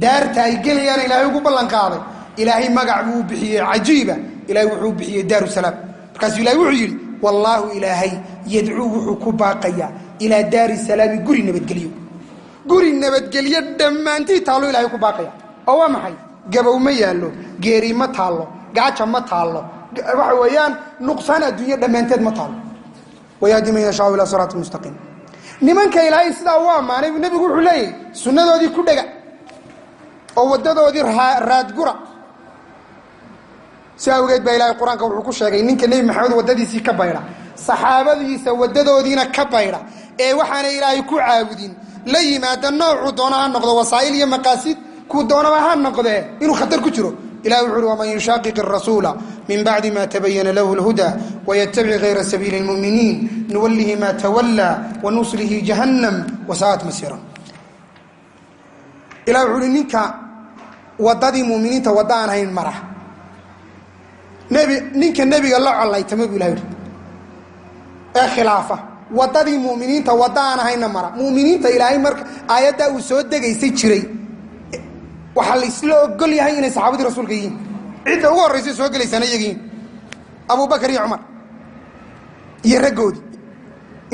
دارتا يقليان إلهي قبلان قاضي إلهي مقعبه بحيه عجيبة إلهي وحو بحيه دار السلام بكاس إلهي وحيل والله إلهي يدعوه حكوباقيا إلى دار السلام قري النبت قليا دمانتي تالو إلهي حكوباقيا أوه محي قبو ميالو قيري ما تالو قاعدة ما تالو وحويان نقصان الدنيا دمانتي ما تالو ويهدي من يشاء إلى صراط المستقيم nimanka ilaahay sidaa u ammaanay nebigu wuxuu leeyahay sunnadoodii ku dhega oo waddadoodii raadgura si awgeed baa ilaahay qur-aanka wuxuu ku sheegay ninka nebi maxamed waddadiisii ka baydha saxaabadiisa waddadoodiina ka baydha ee waxaana ilaahay ku caabudin la yimaada noocuu doona ha noqdo wasaa'il iyo maqaasid kuu doonaba ha noqdee inuu khatar ku jiro ilahi wuxu uhi waman yushaaqiq الrasuula min bacdi ma tabayana lahu اlhuda waytabic gayra sabiili اlmu'miniin nuwallihi ma tawallaa wanuslihi jahannam wasaa'at masiira ilahi wuxu uhi ninka waddadii mu'miniinta wadda aan hayn mara ninka nebiga la collaytama buu ilahi uhi ee khilaafa waddadii mu'miniinta wadda aan hayna mara mu'miniinta ilaahay marka aayaddaa uu soo degaysay jiray waxaa la isla ogol yahay inay saxaabadii rasuulka yihiin cidda ugu horraysay soo gelaysana iyagiin abubakar iyo cumar iyo raggoodii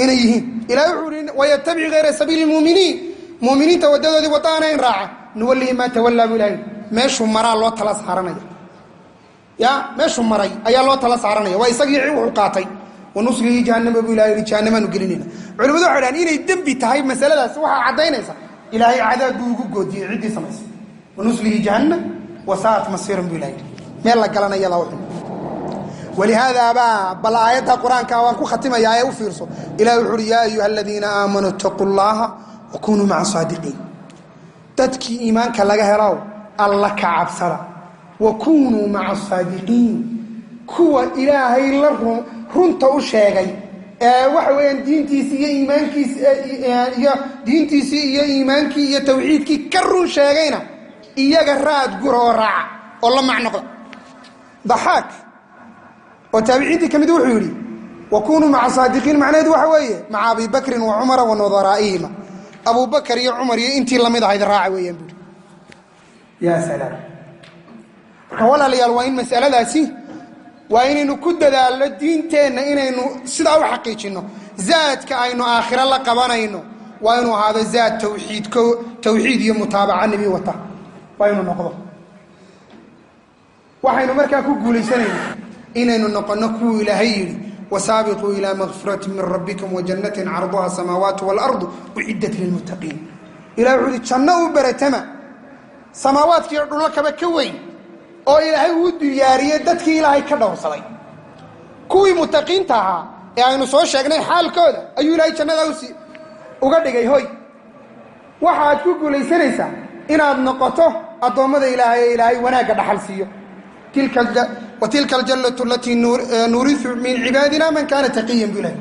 inay yihiin ilahi wuxuu uhi wayatabic gayra sabiili lmu'miniin mu'miniinta waddadoodii wadda aan hayn raaca nuwallihi maa tawallaa buu ilahi meeshuu maraa loo tala saaranaya ya meeshuu maray ayaa loo tala saaranaya waa isagii wuxuu qaatay wanuslihi jahannama buu ilahi yihi jahannamaanu gelinayna culimadu waxay dhahan inay dembi tahay masaladaas waxaa caddaynaysa ilaahay cadaab buu ugu goodiyey ciddii samaysay wanuslihi jahannam wasaa'at masiiran buu ilahi meel la galanaya la wuxuu walihaada baa bal aayadda qur-aanka waan ku khatimayaa ee u fiirso ilahi wuxuu uhi yaa ayuha aladiina aamanuu ittaquu llaha wakunuu maca saadiqiin dadkii iimaanka laga helaw alla ka cabsada wakunuu maca saadiqiin kuwa ilaahay la runta u sheegay ee waxa weeyaan diintiisii iyo iimaankii iyo tawxiidkii ka run sheegayna iyaga raad gura oo raaca oo la macnoqda daxaak oo taabiciintii ka mid wuxuu yidhi wakunuu maca saadiqiin macnaheedu waxa weeye maca abi bakrin wa cumara wa nudaraa'ihima abubakar iyo cumar iyo intii lamid ahayd raaca weeyaan buuri yaa salaam marka walaalayaal waa in masaladaasi waa inaynu ku dadaalno diinteenna inaynu sidaa u xaqiijinno zaadka aynu aakhiro la qabanayno waa inuu ahaado zaad tawxiid iyo mutaabaca nebi wata waa inuu noqdo waxaynu markaa ku guulaysanayna inaynu noqonno kuwuu ilaahay yidhi wasaabiquu ilaa makfirati min rabbikum wajannatin carduha asamaawaatu waalardu uciddat lilmuttaqiin ilahi wuxuu yihi janno u baratama samaawaadkiiyo dhullo kaba ka weyn oo ilaahay uu diyaariyey dadkii ilaahay ka dhowrsaday kuwii muttaqiinta ahaa ee aynu soo sheegnay xaalkooda ayuu ilaahay jannadaa uga dhigay hoy waxaad ku guulaysanaysaa inaad noqoto addoommada ilaahay ee ilaahay wanaagga dhaxal siiyo watilka aljannatu alatii nuurisu min cibaadina man kaana taqiyan buu ilahay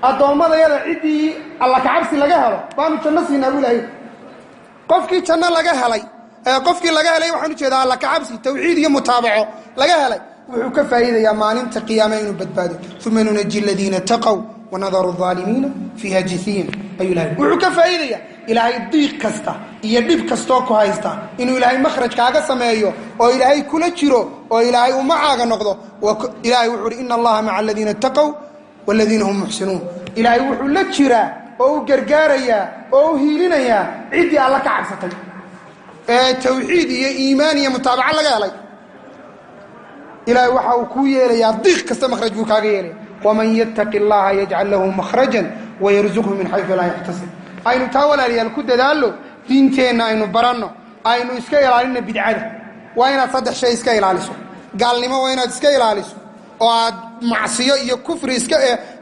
addoommadayada ciddii alla kacabsi laga helo baanu janno siinaa buu ilahay qofkii janno laga helay qofkii laga helay waxaan ujeedaa alla kacabsi tawxiid iyo mutaabaco laga helay wuxuu ka faa'iidayaa maalinta qiyaama inuu badbaado uma nunaji aladiina taqow wanadaru aalimiina fiiha jithiin ayuu ilahay wuxuu ka faa'iidayaa ilaahay diiq kasta iyo dhib kastoo ku haysta inuu ilaahay makhraj kaaga sameeyo oo ilaahay kula jiro oo ilaahay uu macaaga noqdo ilaahay wuxuu uhi ina allaha maca aladiina taqow waladiina hum muxsinuun ilaahay wuxuu la jiraa oo u gargaarayaa oo u hiilinayaa ciddii alla ka cabsatay ee tawxiid iyo iimaan iyo mutaabaco laga helay ilaahay waxa uu kuu yeelayaa diiq kasta makhraj buu kaaga yeelaya waman yattaqi allaha yajcal lahu makhrajan wayarzuqhu min xaysu laa yaxtasib aynu taa walaalayaal ku dadaallo diinteenna aynu baranno aynu iska ilaalinno bidcada waa inaad 3 shay iska ilaaliso gaalnimo waa inaad iska ilaaliso oo aad macsiyo iyo kufri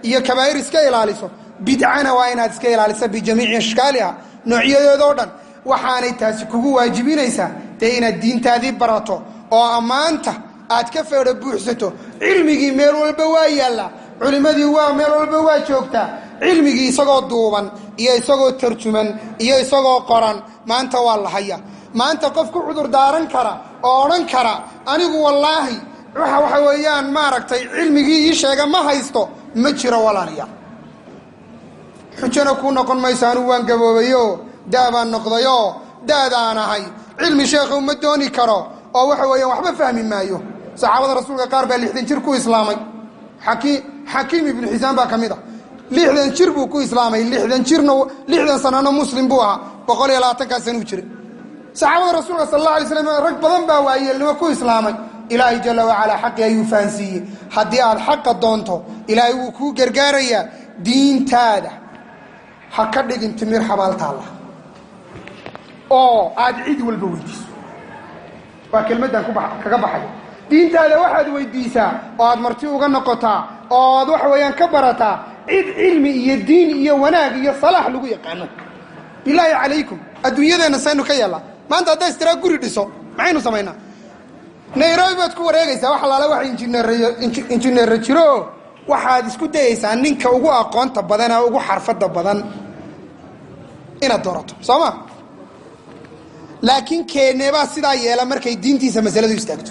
iyo kabaa'ir iska ilaaliso bidcana waa inaad iska ilaaliso bijamiici ashkaaliha noocyadeedoo dhan waxaanay taasi kugu waajibinaysaa dee inaad diintaadii barato oo ammaanta aad ka feedho buuxsato cilmigii meel walba waa yaallaa culimmadii waa meel walba waa joogtaa cilmigii isagoo duuban iyo isagoo tarjuman iyo isagoo qoran maanta waa la haya maanta qof ku cudur daaran kara oo odhan kara anigu wallaahi waxa weeyaan maaragtay cilmigii ii sheega ma haysto ma jiro walaalayaal xujana kuu noqon mayso anigu waan gaboobayo daa baan noqdayoo daadaan ahay cilmi sheekhu ma dooni karo oo waxa weeyaan waxba fahmi maayo saxaabada rasuulka qaar baa 60 jir ku islaamay xakiim ibnu xisaan baa ka mid ah 60 jir buu ku islaamay 60 sanano muslim buu ahaa 120 sano jiray saxaabada rasuulka sallallahu alayhi wasallam rag badan baa waayeelnimo ku islaamay ilaahay jalla wa ala xaqi ayuu fahansiiyey haddii aad xaqa doonto ilaahay wuu kuu gargaarayaa diintaada ha ka dhigin timir xabaal taalla oo aad cid walba weydiiso waa kelmaddan kaga baxay diintaada waxaad weydiisaa oo aad marti uga noqotaa oo aad waxa weeyaan ka barataa cid cilmi iyo diin iyo wanaag iyo salaax lagu yaqaano bilaahi calaykum adduunyadeenna saynu ka yeelaa maanta hadday istiraa guri dhiso maxaynu samaynaa nairobi baad ku wareegaysaa wax alaala wax injineerra jiro waxaad isku dayaysaa ninka ugu aqoonta badan ee ugu xarfadda badan inaad doorato soo ma laakiin keeneebaa sidaa yeela markay diintiisa masaladu istaagto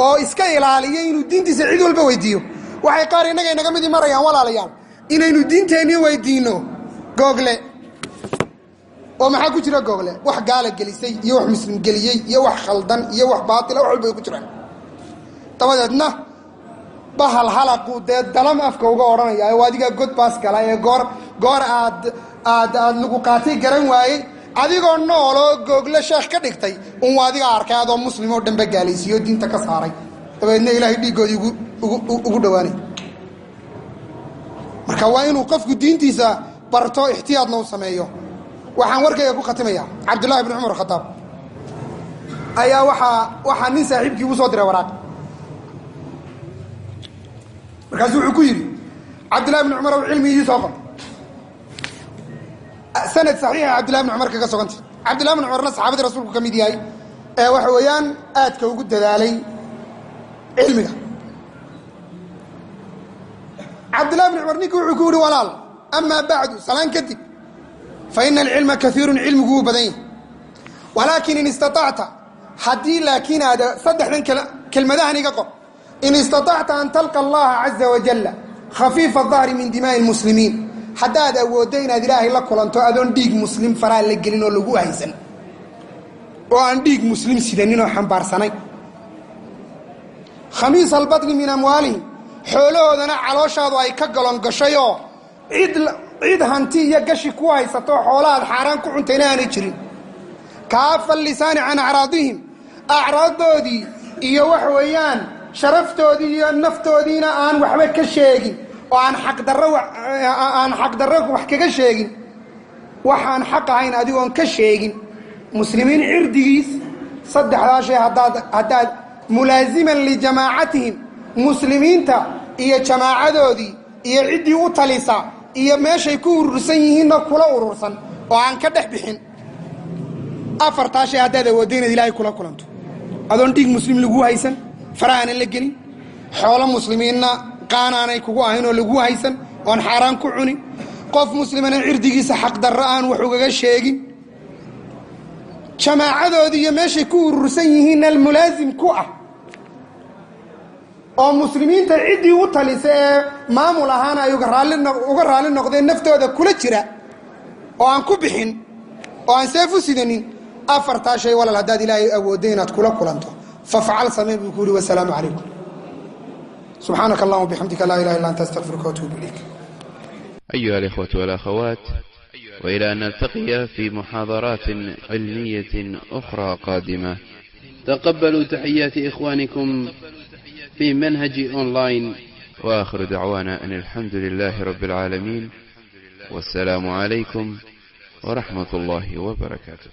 oo iska ilaaliya inuu diintiisa cid walba weydiiyo waxay qaar innaga inaga midi marayaan walaalayaal inaynu diinteenii weydiino google oo maxaa ku jira google wax gaala gelisay iyo wax muslim geliyey iyo wax khaldan iyo wax baatila wax walba ay ku jiraan dabadeedna bahal halaqu dee dalam afka uga odhanaya oo adiga god baas gala ee goor aad lagu qaatay garan waayey adigoo nooloo google sheekh ka dhigtay un adiga arkay adoo muslim oo dhanba gaalaysiiyo diinta ka saaray dabeedna ilaahay dhiiggoodii ugu dhowaanay marka waa inuu qofku diintiisa barto ixtiyaadna u sameeyo waxaan warkayga ku khatimayaa cabdullaahi bni cumar khataab ayaa waxaa nin saaxiibkii ugu soo diray waraaq markaasuu wuxuu ku yidhi cabdullahi bni cumar ow cilmi ii soo qor sanad saxiixa cabdullahi bni cumar kaga sogantay cabdullahi bni cumarna saxaabadii rasuulku ka mid yahay ee waxa weeyaan aadka ugu dadaalay cilmiga cabdullahi bni cumar ninkii wuxuu ku yidhi walaal amaa bacdu salaan kadib fa ina alcilma kaiirun cilmigu wuu badan yahay walaakin in istaطacta haddii laakiin aad saddexdan kelmadahan iga qor in istaطacta an talqa allaha caza wajalla khafiifa adahri min dimaa'i lmuslimiin haddaad awooddo inaad ilaahay la kulanto adoon dhiig muslim faraa la gelin oo lagu haysan oo aan dhiig muslim sidanin oo xambaarsanay khamiisa albatni min amwaalihim xoolahoodana calooshaadu ay ka galon gashayoo cid hanti iyo gashi ku haysato xoolahaad xaaraan ku cuntayna aanay jirin kaafa lisaani can acraadihim acraaddoodii iyo waxa weeyaan sharaftoodii iyo naftoodiina aan waxba ka sheegin oo aan xaqdarro wax kaga sheegin waxaan xaq ahayn adigoon ka sheegin muslimiin cirdigiis saddexdaa shay haddaad mulaasiman lijamaacatihim muslimiinta iyo jamaacadoodii iyo ciddii u talisa iyo meeshay ku urursan yihiinna kula urursan oo aan ka dhex bixin afartaa shay haddaad awooddo inaad ilaahay kula kulanto adoon dhiig muslim lagu haysan farahaanan la gelin xoolo muslimiinna qaanaanay kugu ahayn oo lagu haysan oon xaaraan ku cunin qof muslimana cirdigiisa xaqdarro aan wax ugaga sheegin jamaacadoodii iyo meeshay ku urursan yihiinna mulaasim ku ah oo muslimiinta ciddii u talisa ee maamul ahaana ay uga raalli noqdeen naftooda kula jira oo aan ku bixin oo aan seef u sidanin afartaa shay walaal haddaad ilaahay awooddo inaad kula kulanto fafcal samee buu ku yidhi wasalaamu calaykum subxaanaka allahuma bixamdika laa ilaha illa anta astaqfiruka watuubu ilayk أيها الإخوة والأخوات، وإلى أن نلتقي في محاضرات علمية أخرى قادمة، تقبلوا تحيات إخوانكم في منهج أونلاين، وآخر دعوانا أن الحمد لله رب العالمين، والسلام عليكم ورحمة الله وبركاته.